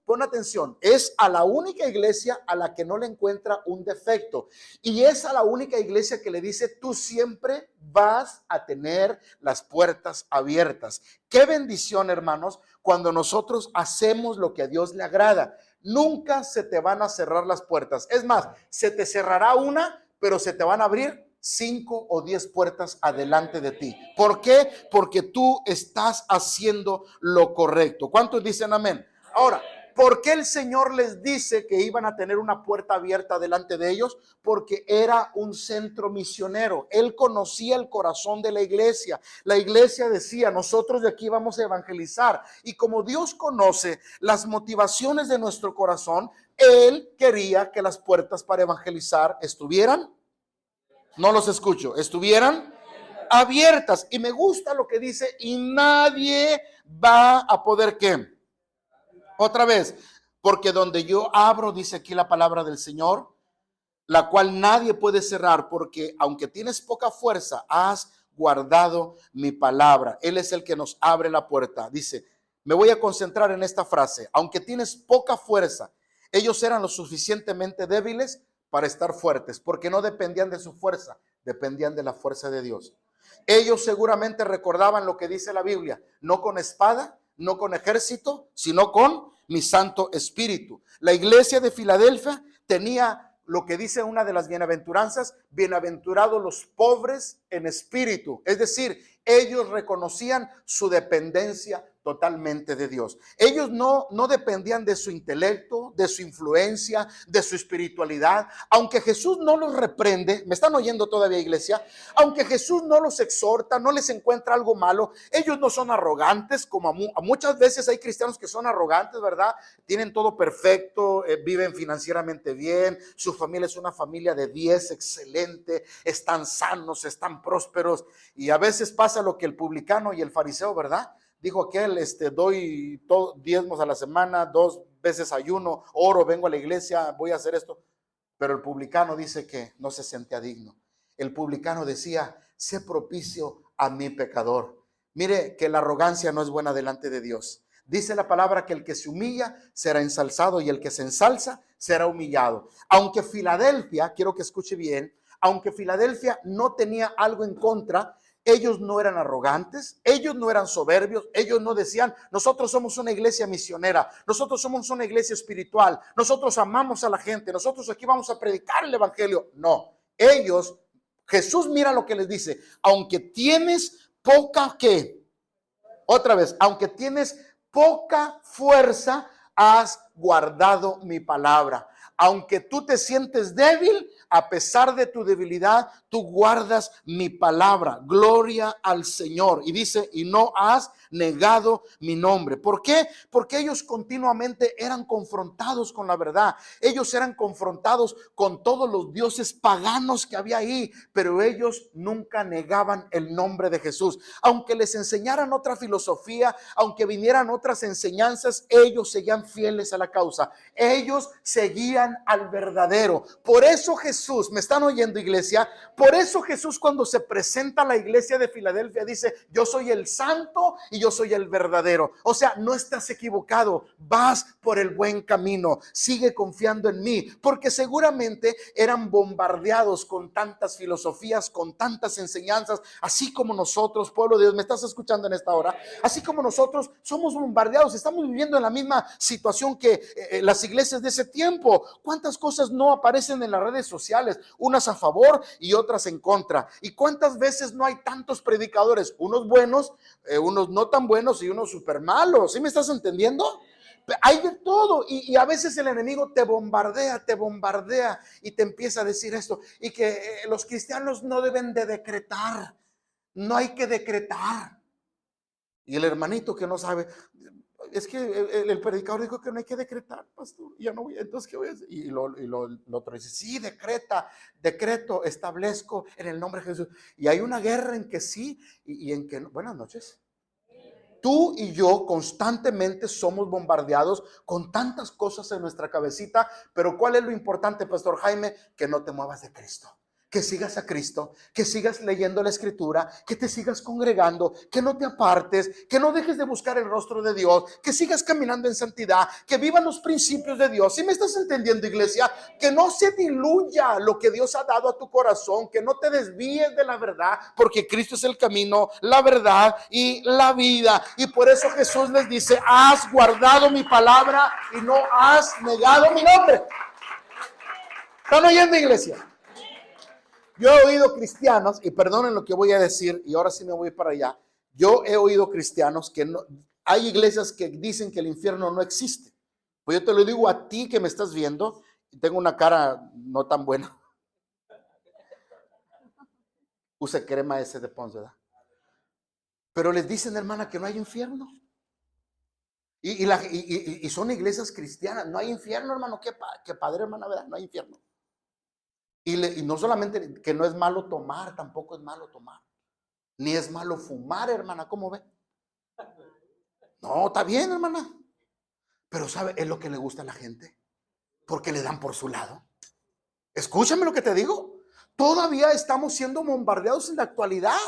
Pon atención, es a la única iglesia a la que no le encuentra un defecto y es a la única iglesia que le dice, tú siempre vas a tener las puertas abiertas. Qué bendición, hermanos, cuando nosotros hacemos lo que a Dios le agrada. nunca se te van a cerrar las puertas. Es más, se te cerrará una, pero se te van a abrir 5 o 10 puertas adelante de ti. ¿Por qué? Porque tú estás haciendo lo correcto. ¿Cuántos dicen amén? Ahora, ¿por qué el Señor les dice que iban a tener una puerta abierta delante de ellos? Porque era un centro misionero. Él conocía el corazón de la iglesia. La iglesia decía, nosotros de aquí vamos a evangelizar. Y como Dios conoce las motivaciones de nuestro corazón, Él quería que las puertas para evangelizar estuvieran, no los escucho, estuvieran abiertas. Y me gusta lo que dice, y nadie va a poder, ¿qué? Otra vez, porque donde yo abro, dice aquí la palabra del Señor, la cual nadie puede cerrar, porque aunque tienes poca fuerza, has guardado mi palabra. Él es el que nos abre la puerta. Dice, me voy a concentrar en esta frase, aunque tienes poca fuerza, ellos eran lo suficientemente débiles para estar fuertes, porque no dependían de su fuerza, dependían de la fuerza de Dios. Ellos seguramente recordaban lo que dice la Biblia, no con espada, no con ejército, sino con mi Santo Espíritu. La iglesia de Filadelfia tenía lo que dice una de las bienaventuranzas, bienaventurados los pobres en espíritu. Es decir, ellos reconocían su dependencia totalmente de Dios. Ellos no dependían de su intelecto, de su influencia, de su espiritualidad. Aunque Jesús no los reprende, ¿me están oyendo todavía, iglesia? Aunque Jesús no los exhorta, no les encuentra algo malo, ellos no son arrogantes, como muchas veces hay cristianos que son arrogantes, ¿verdad? Tienen todo perfecto, viven financieramente bien, su familia es una familia de 10, excelente, están sanos, están prósperos, y a veces pasa lo que el publicano y el fariseo, ¿verdad? Dijo aquel, doy diezmos a la semana, 2 veces ayuno, oro, vengo a la iglesia, voy a hacer esto. Pero el publicano dice que no se sentía digno. El publicano decía, sé propicio a mi pecador. Mire que la arrogancia no es buena delante de Dios. Dice la palabra que el que se humilla será ensalzado y el que se ensalza será humillado. Aunque Filadelfia, quiero que escuche bien, aunque Filadelfia no tenía algo en contra, ellos no eran arrogantes, ellos no eran soberbios, ellos no decían, nosotros somos una iglesia misionera, nosotros somos una iglesia espiritual, nosotros amamos a la gente, nosotros aquí vamos a predicar el evangelio. No, ellos, Jesús mira lo que les dice, aunque tienes poca, ¿qué? Otra vez, aunque tienes poca fuerza, has guardado mi palabra. Aunque tú te sientes débil, a pesar de tu debilidad, tú guardas mi palabra. Gloria al Señor. Y dice, y no has negado mi nombre. ¿Por qué? Porque ellos continuamente eran confrontados con la verdad. Ellos eran confrontados con todos los dioses paganos que había ahí, pero ellos nunca negaban el nombre de Jesús. Aunque les enseñaran otra filosofía, aunque vinieran otras enseñanzas, ellos seguían fieles a la causa. Ellos seguían al verdadero. Por eso Jesús, ¿me están oyendo, iglesia? Por eso Jesús, cuando se presenta a la iglesia de Filadelfia, dice, yo soy el santo y yo soy el verdadero. O sea, no estás equivocado, vas por el buen camino, sigue confiando en mí, porque seguramente eran bombardeados con tantas filosofías, con tantas enseñanzas, así como nosotros, pueblo de Dios, ¿me estás escuchando en esta hora? Así como nosotros somos bombardeados, estamos viviendo en la misma situación que las iglesias de ese tiempo. ¿Cuántas cosas no aparecen en las redes sociales? Unas a favor y otras en contra. ¿Y cuántas veces no hay tantos predicadores? Unos buenos, unos no tan buenos y unos súper malos. ¿Sí me estás entendiendo? Hay de todo y a veces el enemigo te bombardea y te empieza a decir esto. Y que los cristianos no deben de decretar. No hay que decretar. Y el hermanito que no sabe, es que el predicador dijo que no hay que decretar, pastor, ya no voy, entonces ¿qué voy a hacer? Y lo otro dice, sí, decreto, establezco en el nombre de Jesús. Y hay una guerra en que sí y en que no. Buenas noches. Tú y yo constantemente somos bombardeados con tantas cosas en nuestra cabecita, pero ¿cuál es lo importante, pastor Jaime? Que no te muevas de Cristo. que sigas a Cristo, que sigas leyendo la Escritura, que te sigas congregando, que no te apartes, que no dejes de buscar el rostro de Dios, que sigas caminando en santidad, que vivan los principios de Dios. ¿Sí me estás entendiendo, iglesia? Que no se diluya lo que Dios ha dado a tu corazón, que no te desvíes de la verdad, porque Cristo es el camino, la verdad y la vida. Y por eso Jesús les dice: has guardado mi palabra y no has negado mi nombre. ¿Están oyendo, iglesia? Yo he oído cristianos, y perdonen lo que voy a decir, y ahora sí me voy para allá. Yo he oído cristianos que no, hay iglesias que dicen que el infierno no existe. Pues yo te lo digo a ti que me estás viendo, y tengo una cara no tan buena. Use crema ese de Pons, ¿verdad? Pero les dicen, hermana, que no hay infierno. Y son iglesias cristianas. No hay infierno, hermano. Qué padre, hermana, ¿verdad? No hay infierno. Y no solamente que no es malo tomar, tampoco es malo tomar. Ni es malo fumar, hermana, ¿cómo ve? No, está bien, hermana. Pero ¿sabe? Es lo que le gusta a la gente. Porque le dan por su lado. Escúchame lo que te digo. Todavía estamos siendo bombardeados en la actualidad.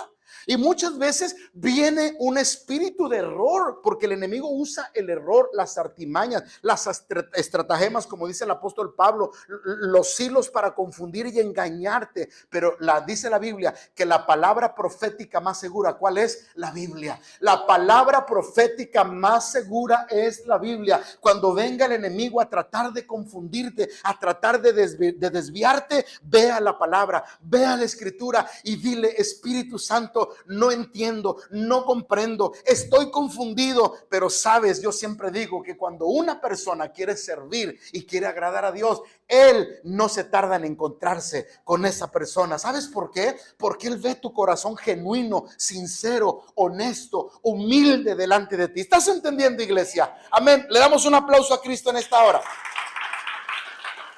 Y muchas veces viene un espíritu de error, porque el enemigo usa el error, las artimañas, las estratagemas, como dice el apóstol Pablo, los hilos para confundir y engañarte. Pero dice la Biblia que la palabra profética más segura, ¿cuál es? La Biblia. La palabra profética más segura es la Biblia. Cuando venga el enemigo a tratar de confundirte, a tratar de desviarte, vea la palabra, vea la escritura y dile: Espíritu Santo, no entiendo, no comprendo, estoy confundido. Pero sabes, yo siempre digo que cuando una persona quiere servir y quiere agradar a Dios, Él no se tarda en encontrarse con esa persona. ¿Sabes por qué? Porque Él ve tu corazón genuino, sincero, honesto, humilde delante de ti. ¿Estás entendiendo, iglesia? Amén. Le damos un aplauso a Cristo en esta hora.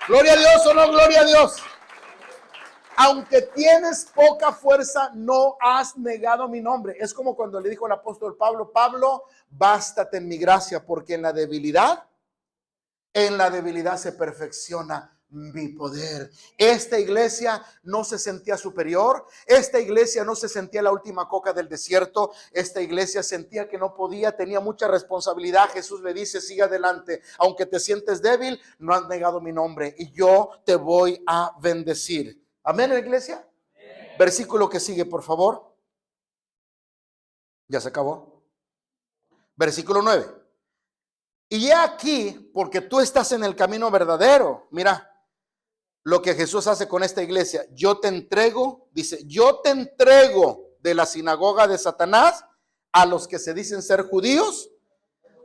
Gloria a Dios o no, gloria a Dios. Aunque tienes poca fuerza, no has negado mi nombre. Es como cuando le dijo el apóstol Pablo: Pablo, bástate en mi gracia, porque en la debilidad se perfecciona mi poder. Esta iglesia no se sentía superior. Esta iglesia no se sentía la última coca del desierto. Esta iglesia sentía que no podía, tenía mucha responsabilidad. Jesús le dice: sigue adelante, aunque te sientes débil, no has negado mi nombre y yo te voy a bendecir. Amén, iglesia. Amén. Versículo que sigue, por favor. Ya se acabó. Versículo 9. Y he aquí, porque tú estás en el camino verdadero. Mira lo que Jesús hace con esta iglesia. Yo te entrego, dice, yo te entrego de la sinagoga de Satanás a los que se dicen ser judíos.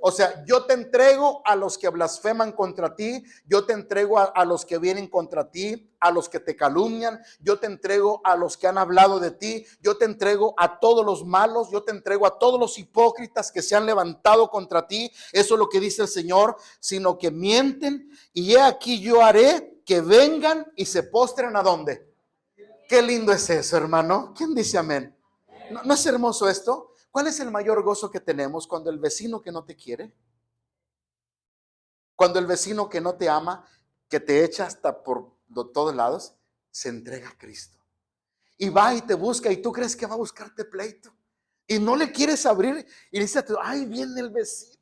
O sea, yo te entrego a los que blasfeman contra ti, yo te entrego a los que vienen contra ti, a los que te calumnian, yo te entrego a los que han hablado de ti, yo te entrego a todos los malos, yo te entrego a todos los hipócritas que se han levantado contra ti. Eso es lo que dice el Señor, sino que mienten. Y he aquí yo haré que vengan y se postren ¿a dónde? Qué lindo es eso, hermano. ¿Quién dice amén? ¿No es hermoso esto? ¿Cuál es el mayor gozo que tenemos cuando el vecino que no te quiere, cuando el vecino que no te ama, que te echa hasta por todos lados, se entrega a Cristo y va y te busca y tú crees que va a buscarte pleito y no le quieres abrir y dices: ay, viene el vecino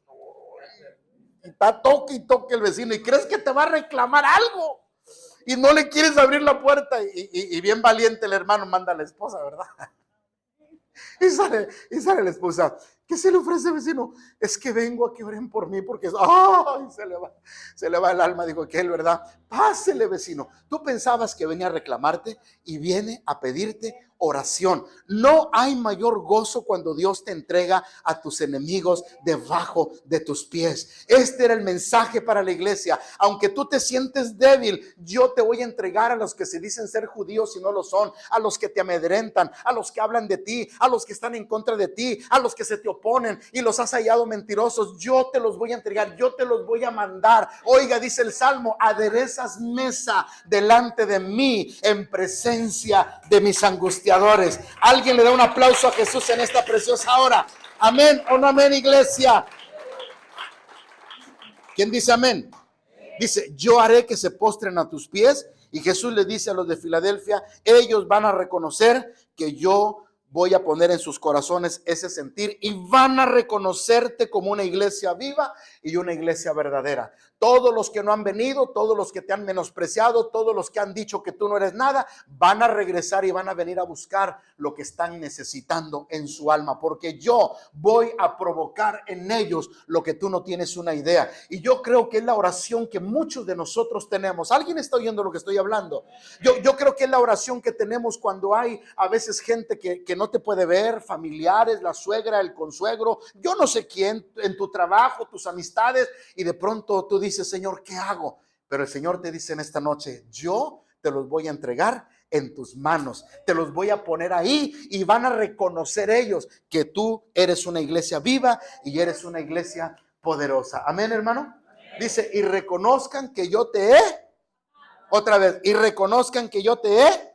y está toque y toque el vecino y crees que te va a reclamar algo y no le quieres abrir la puerta y bien valiente el hermano manda a la esposa, ¿verdad? Y sale la esposa: ¿qué se le ofrece, vecino? Es que vengo a que oren por mí porque ¡ay! Se le va el alma. Digo aquel, ¿verdad? Pásele, vecino. Tú pensabas que venía a reclamarte y viene a pedirte oración. No hay mayor gozo cuando Dios te entrega a tus enemigos debajo de tus pies. Este era el mensaje para la iglesia. Aunque tú te sientes débil, yo te voy a entregar a los que se dicen ser judíos y no lo son, a los que te amedrentan, a los que hablan de ti, a los que están en contra de ti, a los que se te oponen y los has hallado mentirosos. Yo te los voy a entregar, yo te los voy a mandar. Oiga, dice el Salmo: aderezas mesa delante de mí en presencia de mis angustiadores. Alguien le da un aplauso a Jesús en esta preciosa hora. Amén o no amén, iglesia. ¿Quién dice amén? Dice: yo haré que se postren a tus pies Y Jesús le dice a los de Filadelfia, ellos van a reconocer que yo voy a poner en sus corazones ese sentir y van a reconocerte como una iglesia viva y una iglesia verdadera. Todos los que no han venido, todos los que te han menospreciado, todos los que han dicho que tú no eres nada, van a regresar y van a venir a buscar lo que están necesitando en su alma, porque yo voy a provocar en ellos lo que tú no tienes una idea. Y yo creo que es la oración que muchos de nosotros tenemos. ¿Alguien está oyendo lo que estoy hablando? Yo creo que es la oración que tenemos cuando hay a veces gente que no te puede ver, familiares, la suegra, el consuegro, yo no sé quién, en tu trabajo, tus amistades, y de pronto tú dices, Señor, ¿qué hago? Pero el Señor te dice en esta noche, yo te los voy a entregar en tus manos, te los voy a poner ahí y van a reconocer ellos que tú eres una iglesia viva y eres una iglesia poderosa. Amén, hermano. Dice, y reconozcan que yo te he, otra vez, y reconozcan que yo te he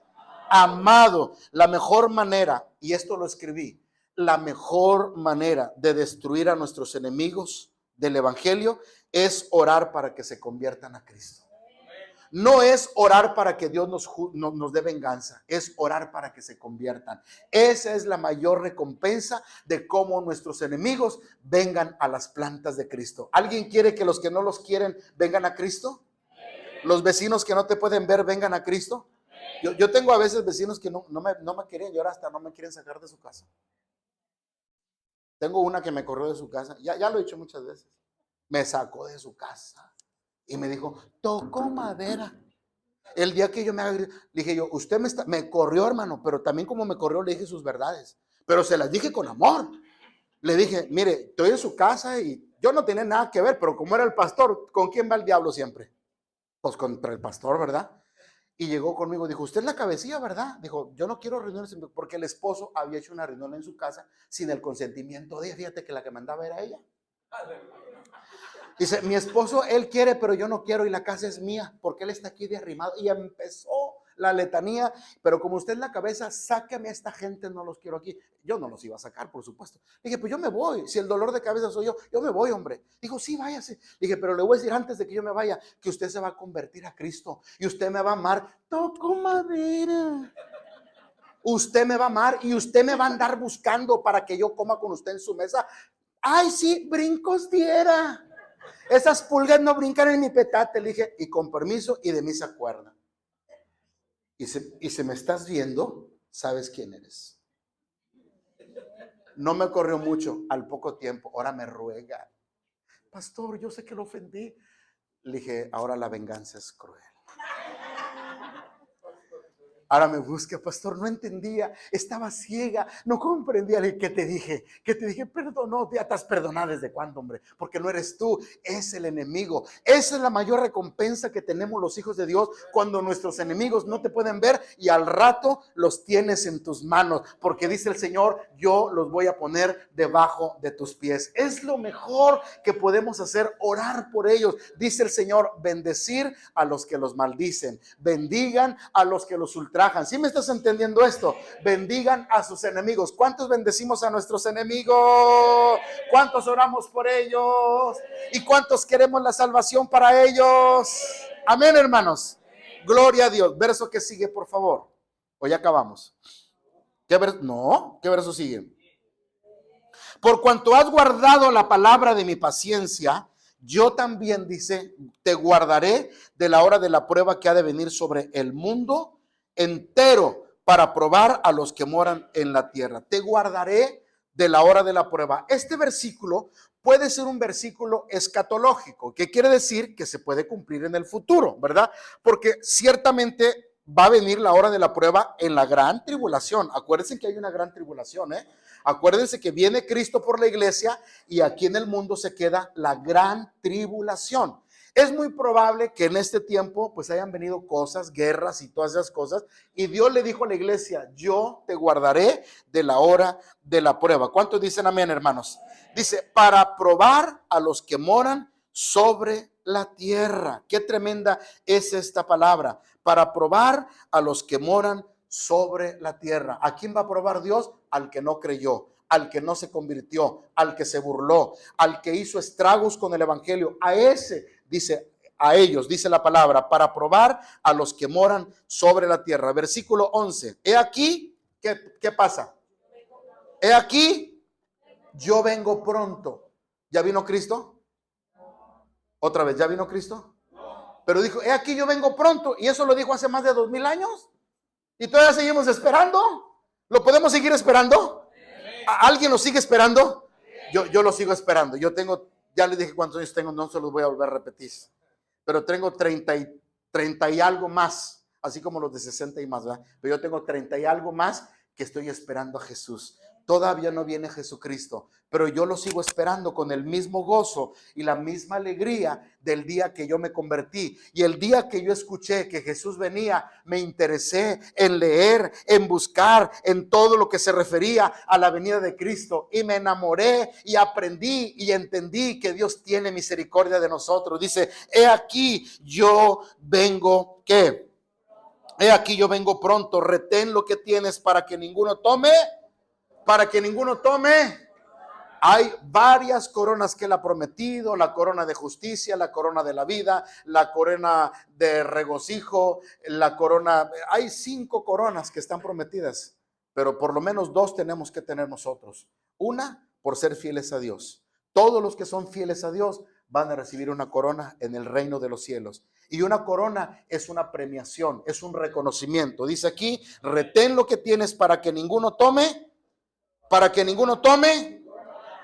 amado. La mejor manera, y esto lo escribí, la mejor manera de destruir a nuestros enemigos del evangelio es orar para que se conviertan a Cristo. No es orar para que Dios nos dé venganza, es orar para que se conviertan. Esa es la mayor recompensa de cómo nuestros enemigos vengan a las plantas de Cristo. ¿Alguien quiere que los que no los quieren vengan a Cristo? ¿Los vecinos que no te pueden ver vengan a Cristo? Yo tengo a veces vecinos que no me quieren, y ahora hasta no me quieren sacar de su casa. Tengo una que me corrió de su casa, ya lo he dicho muchas veces. Me sacó de su casa y me dijo, tocó madera. El día que yo le dije yo, usted me corrió, hermano, pero también como me corrió le dije sus verdades, pero se las dije con amor. Le dije, mire, estoy en su casa y yo no tenía nada que ver, pero como era el pastor, ¿con quién va el diablo siempre? Pues contra el pastor, ¿verdad? Y llegó conmigo, dijo, usted es la cabecilla, ¿verdad? Dijo, yo no quiero reuniones, porque el esposo había hecho una reunión en su casa sin el consentimiento de ella. Fíjate que la que mandaba era ella. Dice, mi esposo, él quiere, pero yo no quiero y la casa es mía, porque él está aquí de arrimado. Y empezó la letanía, pero como usted es la cabeza, sáqueme a esta gente, no los quiero aquí. Yo no los iba a sacar, por supuesto. Dije, pues yo me voy, si el dolor de cabeza soy yo me voy, hombre. Dijo, sí, váyase. Dije, pero le voy a decir antes de que yo me vaya, que usted se va a convertir a Cristo y usted me va a amar. Toco madera. Usted me va a amar y usted me va a andar buscando para que yo coma con usted en su mesa. Ay, sí, brincos diera. Esas pulgas no brincan en mi petate, le dije, y con permiso, y de mí se acuerda. Y si me estás viendo, sabes quién eres. No me corrió mucho, al poco tiempo, ahora me ruega. Pastor, yo sé que lo ofendí. Le dije, ahora la venganza es cruel. Ahora me busca, pastor, no entendía, estaba ciega, no comprendía. ¿Qué te dije? ¿Qué te dije? Perdonó, ya estás perdonado. ¿Desde cuándo, hombre? Porque no eres tú, es el enemigo. Esa es la mayor recompensa que tenemos los hijos de Dios, cuando nuestros enemigos no te pueden ver y al rato los tienes en tus manos, porque dice el Señor, yo los voy a poner debajo de tus pies. Es lo mejor que podemos hacer, orar por ellos. Dice el Señor, bendecir a los que los maldicen, bendigan a los que los ultrajan. ¿Sí me estás entendiendo esto? Bendigan a sus enemigos. ¿Cuántos bendecimos a nuestros enemigos? ¿Cuántos oramos por ellos? ¿Y cuántos queremos la salvación para ellos? Amén, hermanos. Gloria a Dios. Verso que sigue, por favor. O ya acabamos. ¿Qué verso? No, ¿qué verso sigue? Por cuanto has guardado la palabra de mi paciencia, yo también, dice, te guardaré de la hora de la prueba que ha de venir sobre el mundo entero para probar a los que moran en la tierra. Te guardaré de la hora de la prueba. Este versículo puede ser un versículo escatológico, que quiere decir que se puede cumplir en el futuro, ¿verdad? Porque ciertamente va a venir la hora de la prueba en la gran tribulación. Acuérdense que hay una gran tribulación, ¿eh? Acuérdense que viene Cristo por la iglesia y aquí en el mundo se queda la gran tribulación. Es muy probable que en este tiempo pues hayan venido cosas, guerras y todas esas cosas, y Dios le dijo a la iglesia, yo te guardaré de la hora de la prueba. ¿Cuántos dicen amén, hermanos? Dice, para probar a los que moran sobre la tierra. Qué tremenda es esta palabra. Para probar a los que moran sobre la tierra. ¿A quién va a probar Dios? Al que no creyó, al que no se convirtió, al que se burló, al que hizo estragos con el evangelio. A ese, dice, a ellos, dice la palabra, para probar a los que moran sobre la tierra. Versículo 11. He aquí, ¿qué pasa? He aquí, yo vengo pronto. ¿Ya vino Cristo? Otra vez, ¿ya vino Cristo? Pero dijo, he aquí, yo vengo pronto. Y eso lo dijo hace más de 2000 años. Y todavía seguimos esperando. ¿Lo podemos seguir esperando? ¿Alguien lo sigue esperando? Yo lo sigo esperando. Yo tengo, ya les dije cuántos años tengo, no se los voy a volver a repetir. Pero tengo 30 y algo más, así como los de 60 y más, ¿verdad? Pero yo tengo 30 y algo más que estoy esperando a Jesús. Todavía no viene Jesucristo, pero yo lo sigo esperando con el mismo gozo y la misma alegría del día que yo me convertí. Y el día que yo escuché que Jesús venía, me interesé en leer, en buscar, en todo lo que se refería a la venida de Cristo. Y me enamoré y aprendí y entendí que Dios tiene misericordia de nosotros. Dice, he aquí yo vengo, ¿qué? He aquí yo vengo pronto, retén lo que tienes para que ninguno tome. Para que ninguno tome. Hay varias coronas que Él ha prometido: la corona de justicia, la corona de la vida, la corona de regocijo, la corona. Hay 5 coronas que están prometidas, pero por lo menos 2 tenemos que tener nosotros. Una, por ser fieles a Dios. Todos los que son fieles a Dios van a recibir una corona en el reino de los cielos. Y una corona es una premiación, es un reconocimiento. Dice aquí, retén lo que tienes para que ninguno tome. Para que ninguno tome.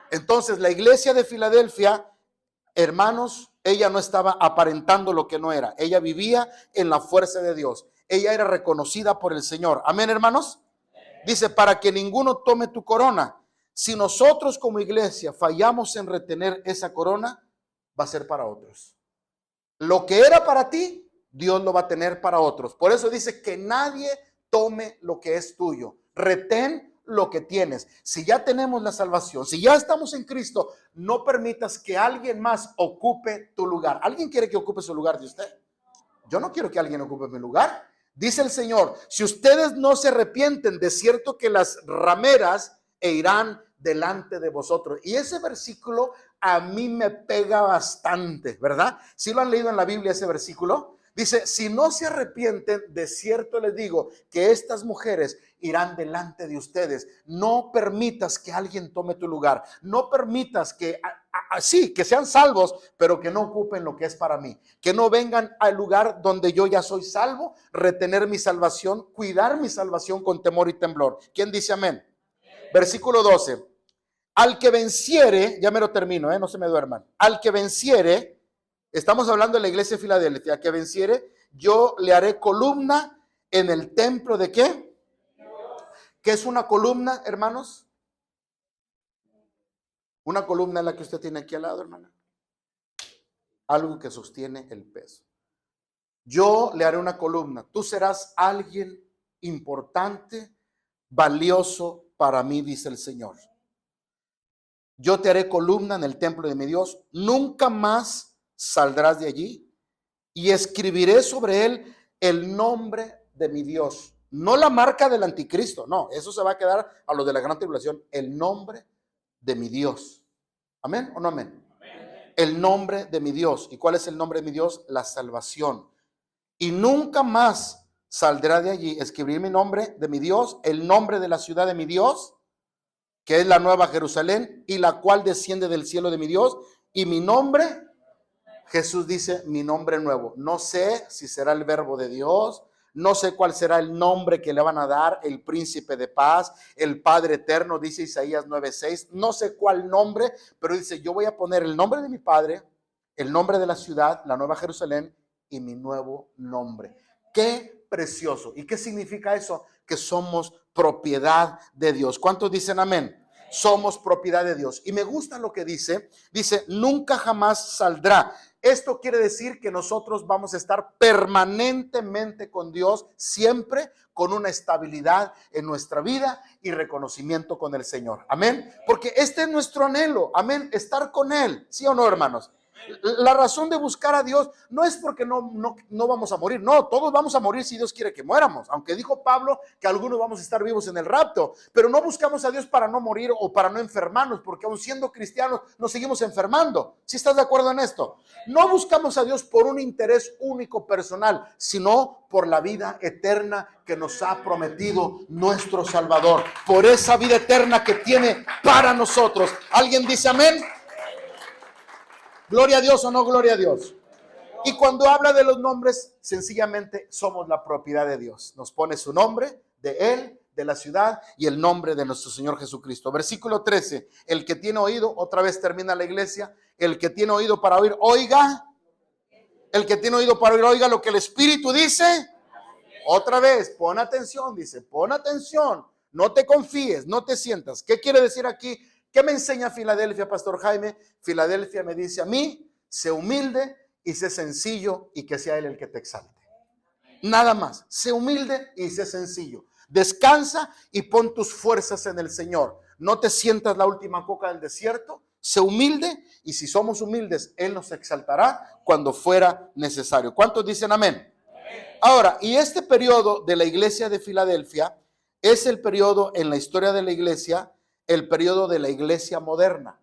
Entonces la iglesia de Filadelfia, hermanos, ella no estaba aparentando lo que no era. Ella vivía en la fuerza de Dios. Ella era reconocida por el Señor. Amén, hermanos. Dice, para que ninguno tome tu corona. Si nosotros como iglesia fallamos en retener esa corona, va a ser para otros. Lo que era para ti, Dios lo va a tener para otros. Por eso dice que nadie tome lo que es tuyo. Retén lo que tienes. Si ya tenemos la salvación, si ya estamos en Cristo, no permitas que alguien más ocupe tu lugar. ¿Alguien quiere que ocupe su lugar de usted? Yo no quiero que alguien ocupe mi lugar. Dice el Señor, si ustedes no se arrepienten, de cierto que las rameras irán delante de vosotros. Y ese versículo a mí me pega bastante, ¿verdad? ¿Sí lo han leído en la Biblia ese versículo? Dice, si no se arrepienten, de cierto les digo que estas mujeres irán delante de ustedes. No permitas que alguien tome tu lugar. No permitas que, sí, que sean salvos, pero que no ocupen lo que es para mí. Que no vengan al lugar donde yo ya soy salvo, retener mi salvación, cuidar mi salvación con temor y temblor. ¿Quién dice amén? Versículo 12. Al que venciere, ya me lo termino, no se me duerman. Al que venciere, estamos hablando de la iglesia de Filadelfia, que venciere, yo le haré columna en el templo de ¿qué? ¿Qué es una columna, hermanos? Una columna es la que usted tiene aquí al lado, hermana. Algo que sostiene el peso. Yo le haré una columna. Tú serás alguien importante, valioso para mí, dice el Señor. Yo te haré columna en el templo de mi Dios. Nunca más saldrás de allí. Y escribiré sobre él el nombre de mi Dios. No la marca del anticristo, no. Eso se va a quedar a los de la gran tribulación. El nombre de mi Dios. ¿Amén o no amén? Amén. El nombre de mi Dios. ¿Y cuál es el nombre de mi Dios? La salvación. Y nunca más saldrá de allí. Escribir mi nombre de mi Dios, el nombre de la ciudad de mi Dios, que es la nueva Jerusalén, y la cual desciende del cielo de mi Dios, y mi nombre, Jesús dice, mi nombre nuevo. No sé si será el verbo de Dios, no sé cuál será el nombre que le van a dar, el príncipe de paz, el Padre eterno, dice Isaías 9:6, no sé cuál nombre, pero dice, yo voy a poner el nombre de mi Padre, el nombre de la ciudad, la nueva Jerusalén, y mi nuevo nombre. Qué precioso. ¿Y qué significa eso? Que somos propiedad de Dios. ¿Cuántos dicen amén? Somos propiedad de Dios. Y me gusta lo que dice, nunca jamás saldrá. Esto quiere decir que nosotros vamos a estar permanentemente con Dios, siempre con una estabilidad en nuestra vida y reconocimiento con el Señor. Amén. Porque este es nuestro anhelo. Amén. Estar con Él. ¿Sí o no, hermanos? La razón de buscar a Dios no es porque no vamos a morir. No, todos vamos a morir si Dios quiere que muéramos. Aunque dijo Pablo que algunos vamos a estar vivos en el rapto. Pero no buscamos a Dios para no morir o para no enfermarnos, porque aun siendo cristianos nos seguimos enfermando. ¿Sí estás de acuerdo en esto? No buscamos a Dios por un interés único personal, sino por la vida eterna que nos ha prometido nuestro Salvador. Por esa vida eterna que tiene para nosotros. ¿Alguien dice amén? ¿Gloria a Dios o no gloria a Dios? Y cuando habla de los nombres, sencillamente somos la propiedad de Dios. Nos pone su nombre, de Él, de la ciudad y el nombre de nuestro Señor Jesucristo. Versículo 13, el que tiene oído, otra vez termina la iglesia, el que tiene oído para oír, oiga. El que tiene oído para oír, oiga lo que el Espíritu dice. Otra vez, pon atención, dice, pon atención. No te confíes, no te sientas. ¿Qué quiere decir aquí? ¿Qué me enseña Filadelfia, Pastor Jaime? Filadelfia me dice a mí, sé humilde y sé sencillo y que sea Él el que te exalte. Nada más, sé humilde y sé sencillo. Descansa y pon tus fuerzas en el Señor. No te sientas la última coca del desierto. Sé humilde y si somos humildes, Él nos exaltará cuando fuera necesario. ¿Cuántos dicen amén? Ahora, y este periodo de la iglesia de Filadelfia es el periodo en la historia de la iglesia, el periodo de la iglesia moderna.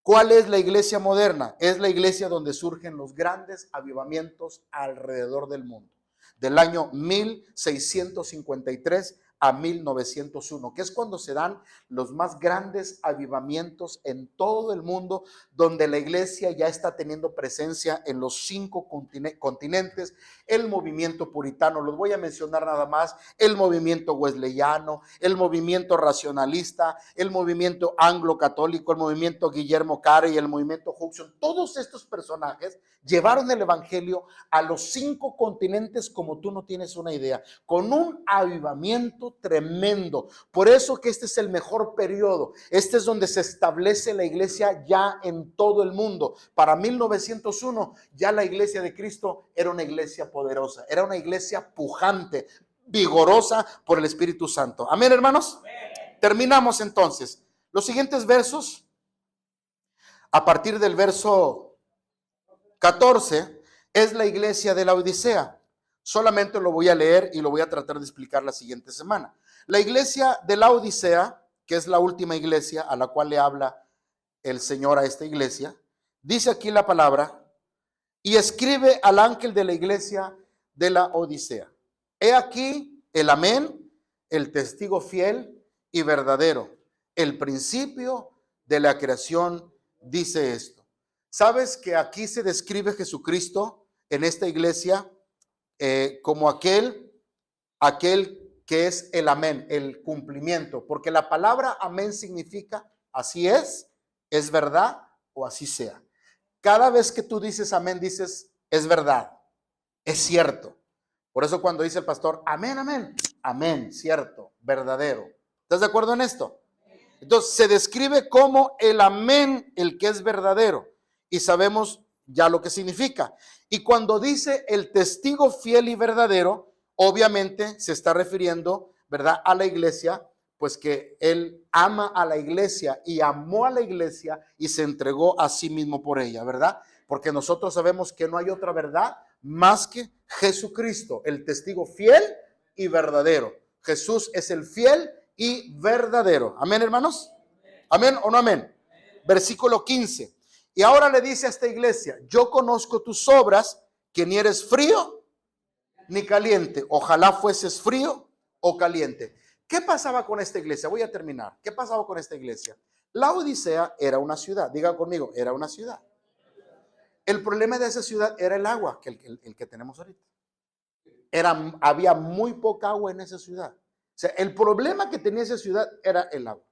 ¿Cuál es la iglesia moderna? Es la iglesia donde surgen los grandes avivamientos alrededor del mundo. Del año 1653 a 1901, que es cuando se dan los más grandes avivamientos en todo el mundo, donde la iglesia ya está teniendo presencia en los 5 continentes, el movimiento puritano, los voy a mencionar nada más, el movimiento wesleyano, el movimiento racionalista, el movimiento anglo-católico, el movimiento Guillermo Carey, el movimiento Hudson, todos estos personajes llevaron el evangelio a los 5 continentes como tú no tienes una idea, con un avivamiento tremendo. Por eso que este es el mejor periodo. Este es donde se establece la iglesia ya en todo el mundo. Para 1901 ya la iglesia de Cristo era una iglesia poderosa, era una iglesia pujante, vigorosa por el Espíritu Santo. Amén, hermanos. Amén. Terminamos entonces. Los siguientes versos, a partir del verso 14, es la iglesia de la Odisea. Solamente lo voy a leer y lo voy a tratar de explicar la siguiente semana. La iglesia de la Odisea, que es la última iglesia a la cual le habla el Señor a esta iglesia, dice aquí la palabra, y escribe al ángel de la iglesia de la Odisea. He aquí el amén, el testigo fiel y verdadero, el principio de la creación dice esto. ¿Sabes que aquí se describe Jesucristo en esta iglesia como aquel que es el amén, el cumplimiento? Porque la palabra amén significa así es verdad o así sea. Cada vez que tú dices amén, dices es verdad, es cierto. Por eso cuando dice el pastor amén, amén, amén, cierto, verdadero. ¿Estás de acuerdo en esto? Entonces se describe como el amén, el que es verdadero. Y sabemos ya lo que significa. Y cuando dice el testigo fiel y verdadero, obviamente se está refiriendo, ¿verdad?, a la iglesia, pues que él ama a la iglesia y amó a la iglesia y se entregó a sí mismo por ella, ¿verdad? Porque nosotros sabemos que no hay otra verdad más que Jesucristo, el testigo fiel y verdadero. Jesús es el fiel y verdadero. Amén, hermanos. Amén o no amén. Versículo 15. Y ahora le dice a esta iglesia, yo conozco tus obras, que ni eres frío ni caliente. Ojalá fueses frío o caliente. ¿Qué pasaba con esta iglesia? Voy a terminar. ¿Qué pasaba con esta iglesia? La Odisea era una ciudad. Diga conmigo, era una ciudad. El problema de esa ciudad era el agua, el que tenemos ahorita. Había muy poca agua en esa ciudad. O sea, el problema que tenía esa ciudad era el agua.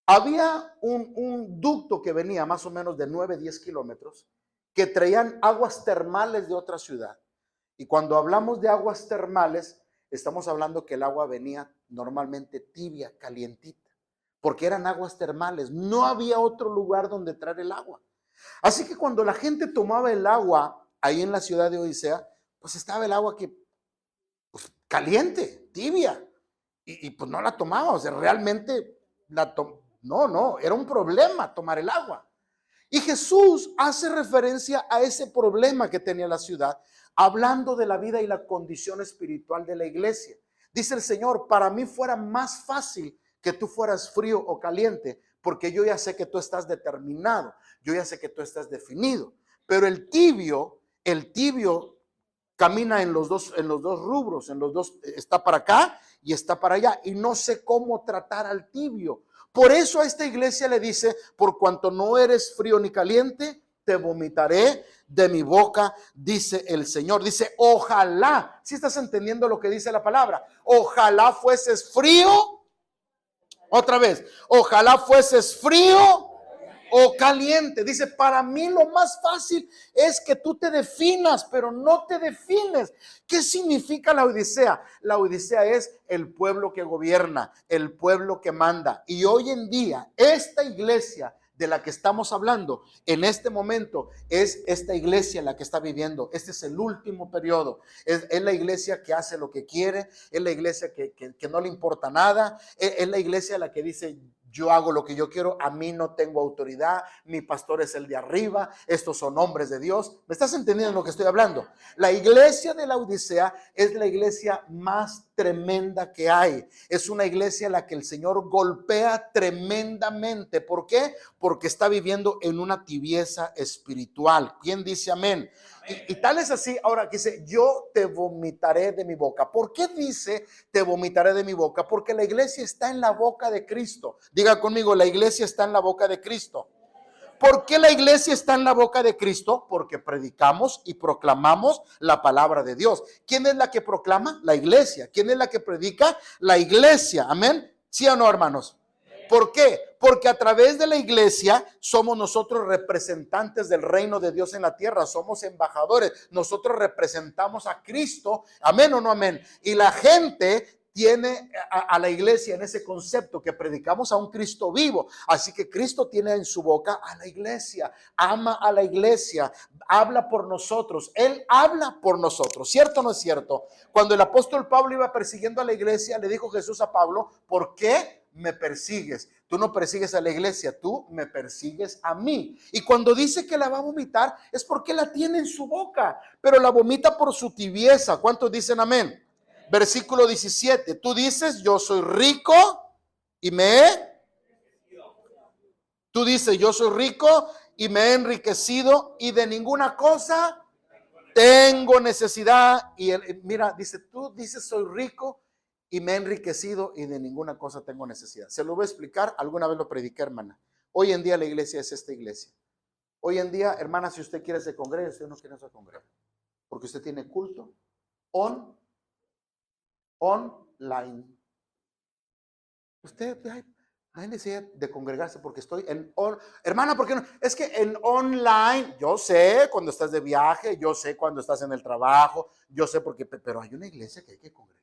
Había un ducto que venía más o menos de 9-10 kilómetros que traían aguas termales de otra ciudad. Y cuando hablamos de aguas termales, estamos hablando que el agua venía normalmente tibia, calientita, porque eran aguas termales. No había otro lugar donde traer el agua. Así que cuando la gente tomaba el agua ahí en la ciudad de Odisea, pues estaba el agua que pues, caliente, tibia, y pues no la tomaba. O sea, realmente no, era un problema tomar el agua. Y Jesús hace referencia a ese problema que tenía la ciudad, hablando de la vida y la condición espiritual de la iglesia. Dice el Señor, para mí fuera más fácil que tú fueras frío o caliente, porque yo ya sé que tú estás determinado, yo ya sé que tú estás definido. Pero el tibio camina en los dos rubros, en los dos, está para acá y está para allá, y no sé cómo tratar al tibio. Por eso a esta iglesia le dice, por cuanto no eres frío ni caliente, te vomitaré de mi boca, dice el Señor. Dice, ojalá, si estás entendiendo lo que dice la palabra, ojalá fueses frío, otra vez, ojalá fueses frío o caliente. Dice, para mí lo más fácil es que tú te definas, pero no te defines. ¿Qué significa la Odisea? La Odisea es el pueblo que gobierna, el pueblo que manda. Y hoy en día, esta iglesia de la que estamos hablando en este momento es esta iglesia la que está viviendo. Este es el último periodo. Es la iglesia que hace lo que quiere, es la iglesia que no le importa nada, es la iglesia la que dice, yo hago lo que yo quiero, a mí no tengo autoridad, mi pastor es el de arriba, estos son hombres de Dios. ¿Me estás entendiendo lo que estoy hablando? La iglesia de la Odisea es la iglesia más tremenda que hay. Es una iglesia en la que el Señor golpea tremendamente. ¿Por qué? Porque está viviendo en una tibieza espiritual. ¿Quién dice amén? Y tal es así, ahora que dice, yo te vomitaré de mi boca. ¿Por qué dice te vomitaré de mi boca? Porque la iglesia está en la boca de Cristo. Diga conmigo, la iglesia está en la boca de Cristo. ¿Por qué la iglesia está en la boca de Cristo? Porque predicamos y proclamamos la palabra de Dios. ¿Quién es la que proclama? La iglesia. ¿Quién es la que predica? La iglesia. Amén. ¿Sí o no, hermanos? ¿Por qué? Porque a través de la iglesia somos nosotros representantes del reino de Dios en la tierra, somos embajadores, nosotros representamos a Cristo, amén o no amén. Y la gente tiene a la iglesia en ese concepto que predicamos a un Cristo vivo. Así que Cristo tiene en su boca a la iglesia, ama a la iglesia, habla por nosotros, Él habla por nosotros. ¿Cierto o no es cierto? Cuando el apóstol Pablo iba persiguiendo a la iglesia, le dijo Jesús a Pablo, ¿por qué me persigues? Tú no persigues a la iglesia, tú me persigues a mí. Y cuando dice que la va a vomitar es porque la tiene en su boca, pero la vomita por su tibieza. ¿Cuántos dicen amén? Versículo 17, tú dices, yo soy rico y tú dices, yo soy rico y me he enriquecido y de ninguna cosa tengo necesidad. Y él, mira, dice, tú dices, soy rico y me he enriquecido y de ninguna cosa tengo necesidad. Se lo voy a explicar, alguna vez lo prediqué, hermana. Hoy en día la iglesia es esta iglesia. Hoy en día, hermana, si usted quiere se congrega, usted no quiere se congrega. Porque usted tiene culto online. Usted, no hay necesidad de congregarse porque estoy hermana, ¿por qué no? Es que en online, yo sé cuando estás de viaje, yo sé cuando estás en el trabajo, yo sé porque, pero hay una iglesia que hay que congregar.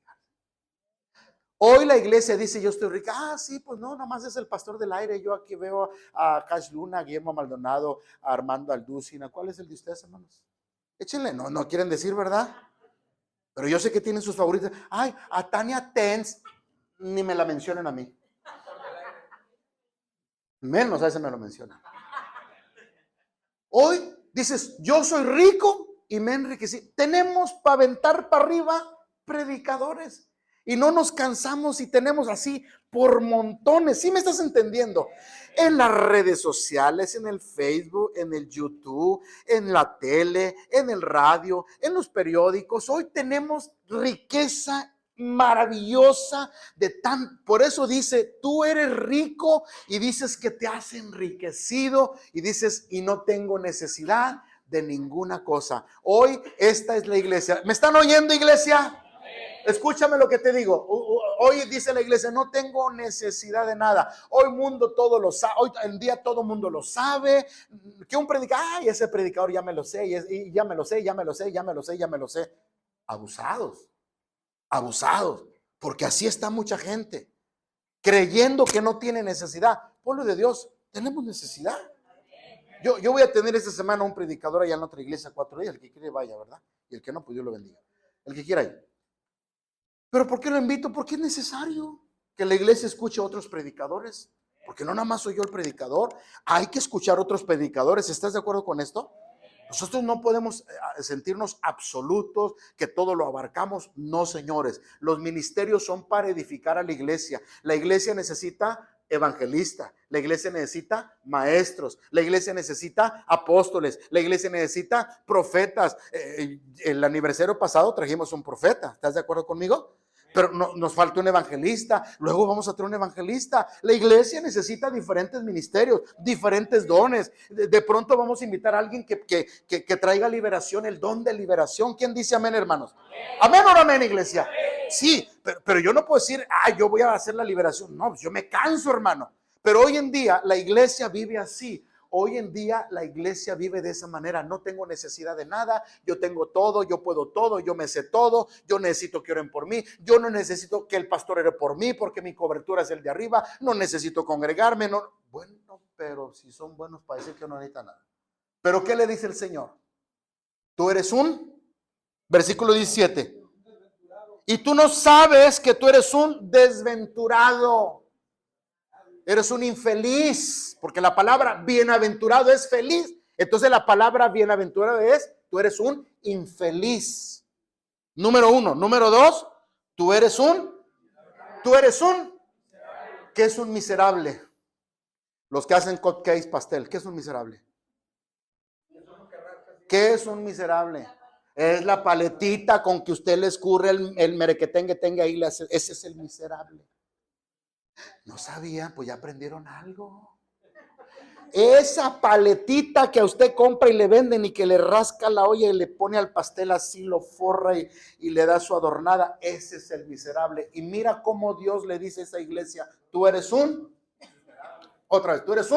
Hoy la iglesia dice, yo estoy rica. Ah, sí, pues no, nomás es el pastor del aire. Yo aquí veo a Cash Luna, a Guillermo Maldonado, a Armando Alducina. ¿Cuál es el de ustedes, hermanos? Échenle, no quieren decir, ¿verdad? Pero yo sé que tienen sus favoritos. Ay, a Tania Tens, ni me la mencionen a mí. Menos a ese me lo mencionan. Hoy dices, yo soy rico y me enriquecí. Tenemos para aventar para arriba predicadores. Y no nos cansamos y tenemos así por montones. ¿Sí me estás entendiendo? En las redes sociales, en el Facebook, en el YouTube, en la tele, en el radio, en los periódicos. Hoy tenemos riqueza maravillosa por eso dice, tú eres rico y dices que te has enriquecido y dices, y no tengo necesidad de ninguna cosa. Hoy esta es la iglesia. ¿Me están oyendo, iglesia? Escúchame lo que te digo. Hoy dice la iglesia, no tengo necesidad de nada. Hoy mundo todo lo sabe. Hoy en día todo mundo lo sabe. Que un predicador, ay, ese predicador ya me lo sé, y ya me lo sé, ya me lo sé, ya me lo sé, ya me lo sé. Abusados, porque así está mucha gente, creyendo que no tiene necesidad. Pueblo de Dios, tenemos necesidad. Yo voy a tener esta semana un predicador allá en otra iglesia 4 días, el que quiere vaya, ¿verdad? Y el que no, pues Dios lo bendiga. El que quiera ir. Pero ¿por qué lo invito? Porque es necesario que la iglesia escuche a otros predicadores. Porque no nada más soy yo el predicador, hay que escuchar otros predicadores. ¿Estás de acuerdo con esto? Nosotros no podemos sentirnos absolutos, que todo lo abarcamos. No, señores. Los ministerios son para edificar a la iglesia. La iglesia necesita evangelistas, la iglesia necesita maestros, la iglesia necesita apóstoles, la iglesia necesita profetas. El aniversario pasado trajimos un profeta. ¿Estás de acuerdo conmigo? Pero nos falta un evangelista, luego vamos a tener un evangelista. La iglesia necesita diferentes ministerios, diferentes dones. De pronto vamos a invitar a alguien que traiga liberación, el don de liberación. ¿Quién dice amén, hermanos? Amén o no amén, iglesia. Sí, pero yo no puedo decir, yo voy a hacer la liberación. No, yo me canso, hermano. Pero hoy en día la iglesia vive así. Hoy en día la iglesia vive de esa manera. No tengo necesidad de nada, yo tengo todo, yo puedo todo, yo me sé todo, yo necesito que oren por mí, yo no necesito que el pastor ore por mí porque mi cobertura es el de arriba, no necesito congregarme. No. Bueno, pero si son buenos para decir que no necesitan nada. Pero ¿qué le dice el Señor? Tú eres versículo 17, y tú no sabes que tú eres un desventurado. Eres un infeliz, porque la palabra bienaventurado es feliz. Entonces la palabra bienaventurado es, tú eres un infeliz. Número 1. Número 2, tú eres ¿qué es un miserable? Los que hacen cupcakes, pastel, ¿qué es un miserable? ¿Qué es un miserable? Es la paletita con que usted le escurre el merequetengue tenga ahí, ese es el miserable. No sabían, pues ya aprendieron algo. Esa paletita que a usted compra y le venden y que le rasca la olla y le pone al pastel así, lo forra y le da su adornada, ese es el miserable. Y mira cómo Dios le dice a esa iglesia, tú eres otra vez, tú eres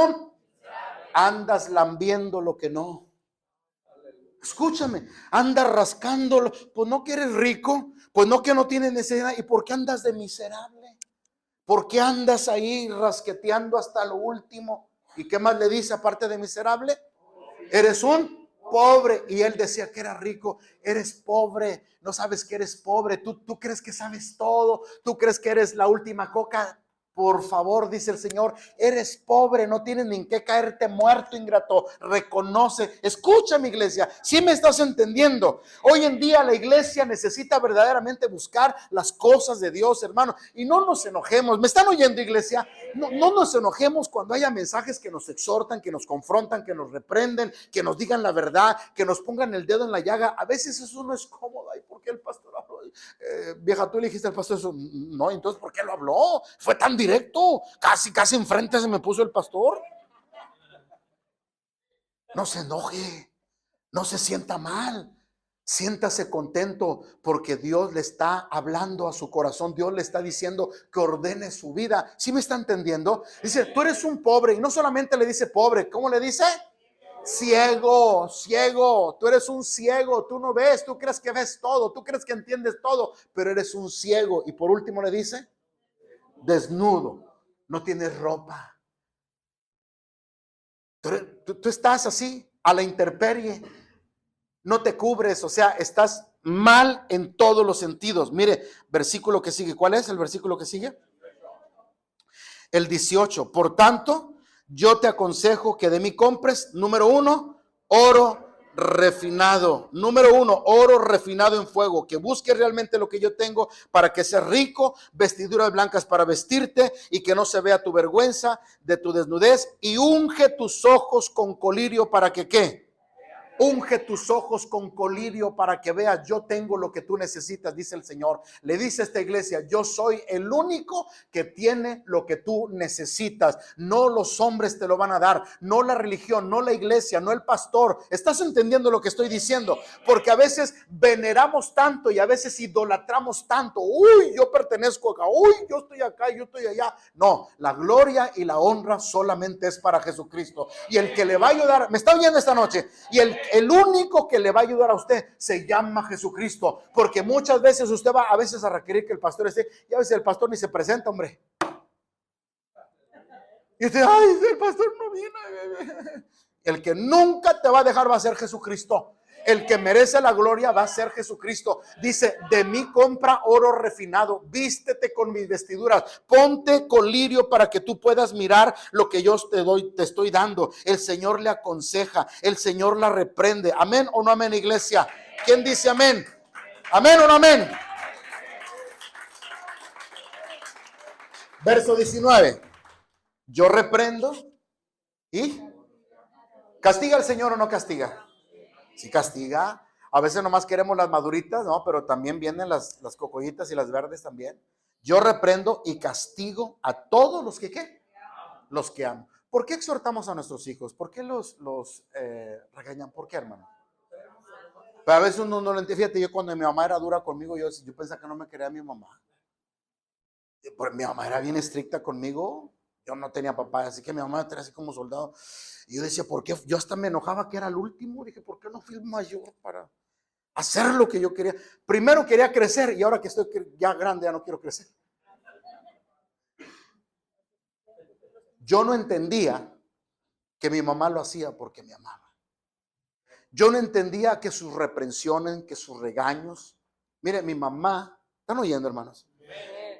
andas lambiendo lo que no. Escúchame, andas rascándolo, pues no que eres rico, pues no que no tienes necesidad. ¿Y por qué andas de miserable? ¿Por qué andas ahí rasqueteando hasta lo último? ¿Y qué más le dice aparte de miserable? Eres un pobre. Y él decía que era rico. Eres pobre. No sabes que eres pobre. Tú crees que sabes todo. Tú crees que eres la última coca. Por favor, dice el Señor, eres pobre, no tienes ni en qué caerte muerto, ingrato. Reconoce, escucha mi iglesia, si me estás entendiendo. Hoy en día la iglesia necesita verdaderamente buscar las cosas de Dios, hermano. Y no nos enojemos, ¿me están oyendo, iglesia? No nos enojemos cuando haya mensajes que nos exhortan, que nos confrontan, que nos reprenden, que nos digan la verdad, que nos pongan el dedo en la llaga. A veces eso no es cómodo. Ay, ¿por qué el pastor habló? Vieja, tú le dijiste al pastor eso. No, entonces ¿por qué lo habló? Fue tan directo, casi enfrente se me puso el pastor. No se enoje, no se sienta mal, siéntase contento porque Dios le está hablando a su corazón. Dios le está diciendo que ordene su vida. ¿Sí me está entendiendo? Dice, tú eres un pobre, y no solamente le dice pobre, ¿cómo le dice? Ciego, tú eres un ciego, tú no ves, tú crees que ves todo, tú crees que entiendes todo, pero eres un ciego. Y por último le dice, desnudo, no tienes ropa. Tú estás así, a la intemperie, no te cubres, o sea, estás mal en todos los sentidos. Mire, versículo que sigue, ¿cuál es el versículo que sigue? El 18, por tanto, yo te aconsejo que de mí compres, número 1, oro refinado. Número 1, oro refinado en fuego, que busques realmente lo que yo tengo para que seas rico, vestiduras blancas para vestirte y que no se vea tu vergüenza de tu desnudez, y unge tus ojos con colirio para que ¿qué? Unge tus ojos con colirio para que veas, yo tengo lo que tú necesitas, dice el Señor. Le dice a esta iglesia, yo soy el único que tiene lo que tú necesitas. No los hombres te lo van a dar, no la religión, no la iglesia, no el pastor. ¿Estás entendiendo lo que estoy diciendo? Porque a veces veneramos tanto y a veces idolatramos tanto. Uy, yo pertenezco acá, uy, yo estoy acá, yo estoy allá. No, la gloria y la honra solamente es para Jesucristo. Y el que le va a ayudar, ¿me está oyendo esta noche? Y el único que le va a ayudar a usted se llama Jesucristo, porque muchas veces usted va a veces a requerir que el pastor esté, y a veces el pastor ni se presenta, hombre. Y usted, ay, el pastor no viene. El que nunca te va a dejar va a ser Jesucristo. El que merece la gloria va a ser Jesucristo. Dice, de mí compra oro refinado, vístete con mis vestiduras, ponte colirio para que tú puedas mirar lo que yo te estoy dando. El Señor le aconseja, el Señor la reprende. ¿Amén o no amén, iglesia? ¿Quién dice amén? ¿Amén o no amén? Verso 19. Yo reprendo y ¿castiga al Señor o no castiga? Sí castiga. A veces nomás queremos las maduritas, no, pero también vienen las cocollitas y las verdes también. Yo reprendo y castigo a todos los que ¿qué? Los que amo. ¿Por qué exhortamos a nuestros hijos? ¿Por qué los regañan? ¿Por qué, hermano? Pero a veces uno no lo entiende. Fíjate, yo cuando mi mamá era dura conmigo, yo pensaba que no me quería mi mamá. Porque mi mamá era bien estricta conmigo. Yo no tenía papá, así que mi mamá me tenía así como soldado. Y yo decía, ¿por qué? Yo hasta me enojaba que era el último. Dije, ¿por qué no fui el mayor para hacer lo que yo quería? Primero quería crecer y ahora que estoy ya grande ya no quiero crecer. Yo no entendía que mi mamá lo hacía porque me amaba. Yo no entendía que sus reprensiones, que sus regaños. Mire, mi mamá, ¿están oyendo, hermanos?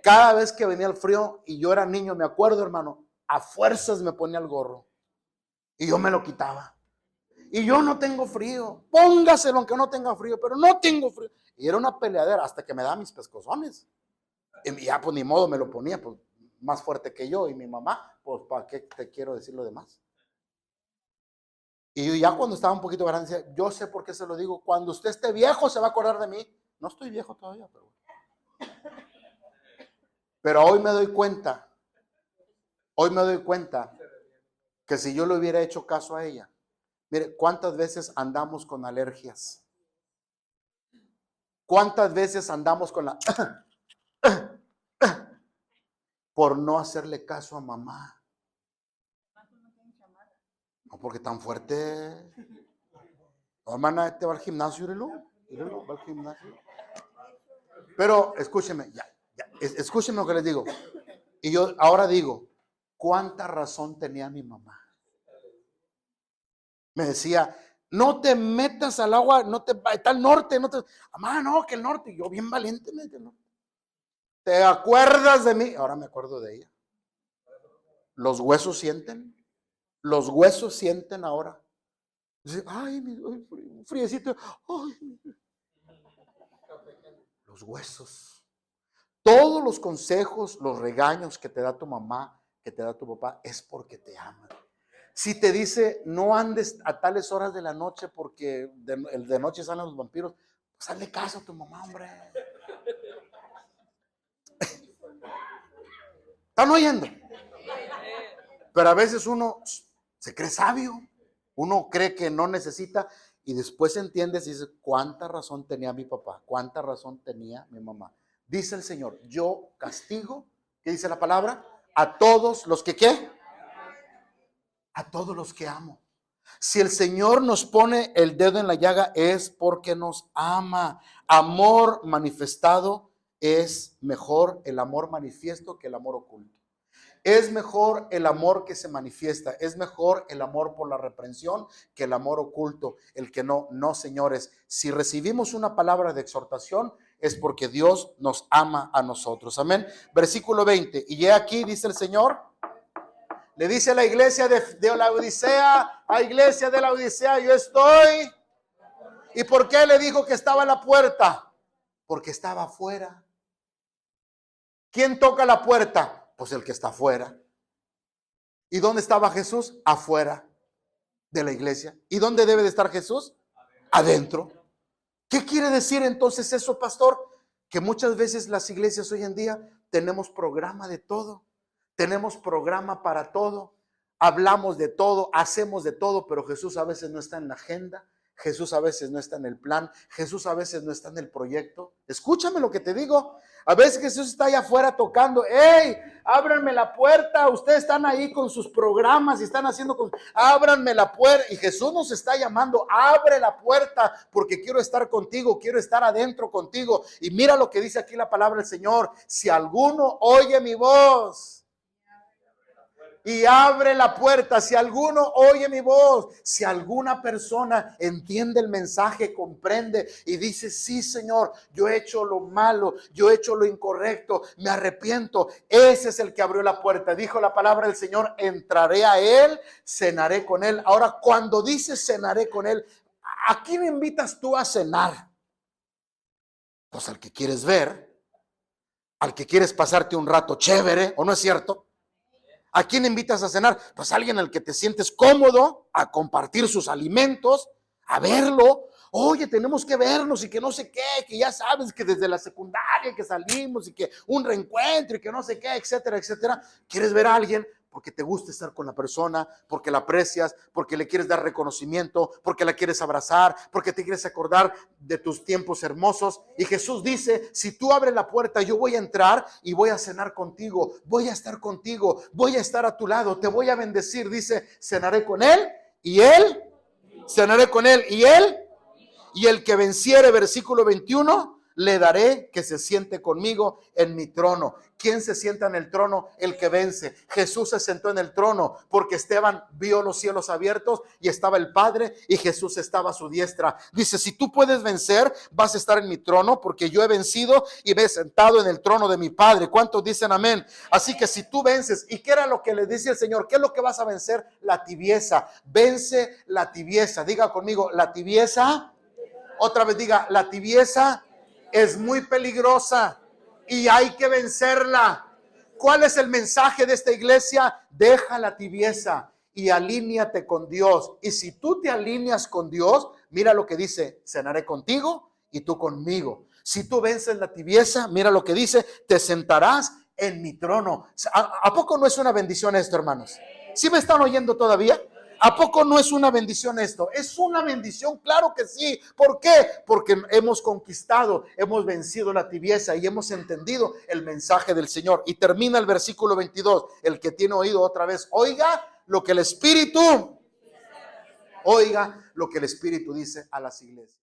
Cada vez que venía el frío y yo era niño, me acuerdo, hermano, a fuerzas me ponía el gorro y yo me lo quitaba. Y yo no tengo frío, póngaselo aunque no tenga frío, pero no tengo frío. Y era una peleadera hasta que me daba mis pescozones. Y ya pues ni modo me lo ponía, pues más fuerte que yo. Y mi mamá, pues ¿para qué te quiero decir lo demás? Y yo ya cuando estaba un poquito grande decía, yo sé por qué se lo digo, cuando usted esté viejo se va a acordar de mí. No estoy viejo todavía, pero hoy me doy cuenta que si yo le hubiera hecho caso a ella, mire, ¿cuántas veces andamos con alergias? ¿Cuántas veces andamos con la por no hacerle caso a mamá? No, porque tan fuerte. No, hermana, este va al gimnasio, mírelo, va al gimnasio. Pero escúcheme, escúcheme lo que les digo. Y yo ahora digo, ¿cuánta razón tenía mi mamá? Me decía, no te metas al agua, no te está al norte, no te. Mamá, no, que el norte. Y yo bien valiente, ¿no? ¿Te acuerdas de mí? Ahora me acuerdo de ella. Los huesos sienten. Los huesos sienten ahora. Dice, ay, friecito. Ay. Los huesos. Todos los consejos, los regaños que te da tu mamá, que te da tu papá, es porque te aman. Si te dice, no andes a tales horas de la noche porque de noche salen los vampiros, pues hazle caso a tu mamá, hombre. ¿Están oyendo? Pero a veces uno se cree sabio, uno cree que no necesita y después entiendes y dices, ¿cuánta razón tenía mi papá? ¿Cuánta razón tenía mi mamá? Dice el Señor, yo castigo, ¿qué dice la palabra? A todos los que ¿qué? A todos los que amo. Si el Señor nos pone el dedo en la llaga es porque nos ama. Amor manifestado es mejor el amor manifiesto que el amor oculto. Es mejor el amor que se manifiesta, es mejor el amor por la reprensión que el amor oculto, el que no, señores. Si recibimos una palabra de exhortación es porque Dios nos ama a nosotros. Amén. Versículo 20. Y ya aquí dice el Señor, le dice a la iglesia de la Odisea, a iglesia de la Odisea, yo estoy. ¿Y por qué le dijo que estaba a la puerta? Porque estaba afuera. ¿Quién toca la puerta? Pues el que está afuera. ¿Y dónde estaba Jesús? Afuera de la iglesia. ¿Y dónde debe de estar Jesús? Adentro. ¿Qué quiere decir entonces eso, pastor? Que muchas veces las iglesias hoy en día tenemos programa de todo. Tenemos programa para todo. Hablamos de todo, hacemos de todo, pero Jesús a veces no está en la agenda. Jesús a veces no está en el plan. Jesús a veces no está en el proyecto. Escúchame lo que te digo. A veces Jesús está allá afuera tocando. ¡Ey! Ábranme la puerta. Ustedes están ahí con sus programas y están haciendo cosas. Ábranme la puerta. Y Jesús nos está llamando. Abre la puerta porque quiero estar contigo. Quiero estar adentro contigo. Y mira lo que dice aquí la palabra del Señor. Si alguno oye mi voz y abre la puerta. Si alguno oye mi voz, si alguna persona entiende el mensaje, comprende y dice: sí, Señor, yo he hecho lo malo, yo he hecho lo incorrecto, me arrepiento. Ese es el que abrió la puerta. Dijo la palabra del Señor: entraré a él, cenaré con él. Ahora, cuando dices cenaré con él, ¿a quién invitas tú a cenar? Pues al que quieres ver, al que quieres pasarte un rato chévere, ¿o no es cierto? ¿A quién invitas a cenar? Pues a alguien al que te sientes cómodo, a compartir sus alimentos, a verlo. Oye, tenemos que vernos y que no sé qué, que ya sabes que desde la secundaria que salimos y que un reencuentro y que no sé qué, etcétera, etcétera. ¿Quieres ver a alguien? Porque te gusta estar con la persona, porque la aprecias, porque le quieres dar reconocimiento, porque la quieres abrazar, porque te quieres acordar de tus tiempos hermosos. Y Jesús dice: si tú abres la puerta, yo voy a entrar y voy a cenar contigo, voy a estar contigo, voy a estar a tu lado, te voy a bendecir. Dice: cenaré con él y él, cenaré con él y el que venciere, versículo 21, le daré que se siente conmigo en mi trono. ¿Quién se sienta en el trono? El que vence. Jesús se sentó en el trono porque Esteban vio los cielos abiertos y estaba el Padre y Jesús estaba a su diestra. Dice: si tú puedes vencer, vas a estar en mi trono, porque yo he vencido y me he sentado en el trono de mi Padre. ¿Cuántos dicen amén? Así que si tú vences, ¿y qué era lo que le dice el Señor? ¿Qué es lo que vas a vencer? La tibieza. Vence la tibieza. Diga conmigo: la tibieza. Otra vez diga: la tibieza es muy peligrosa y hay que vencerla. ¿Cuál es el mensaje de esta iglesia? Deja la tibieza y alíñate con Dios. Y si tú te alineas con Dios, mira lo que dice: cenaré contigo y tú conmigo. Si tú vences la tibieza, mira lo que dice: te sentarás en mi trono. ¿A poco no es una bendición esto, hermanos? ¿Sí me están oyendo todavía? ¿A poco no es una bendición esto? Es una bendición, claro que sí. ¿Por qué? Porque hemos conquistado, hemos vencido la tibieza y hemos entendido el mensaje del Señor. Y termina el versículo 22. El que tiene oído, otra vez, oiga lo que el Espíritu dice a las iglesias.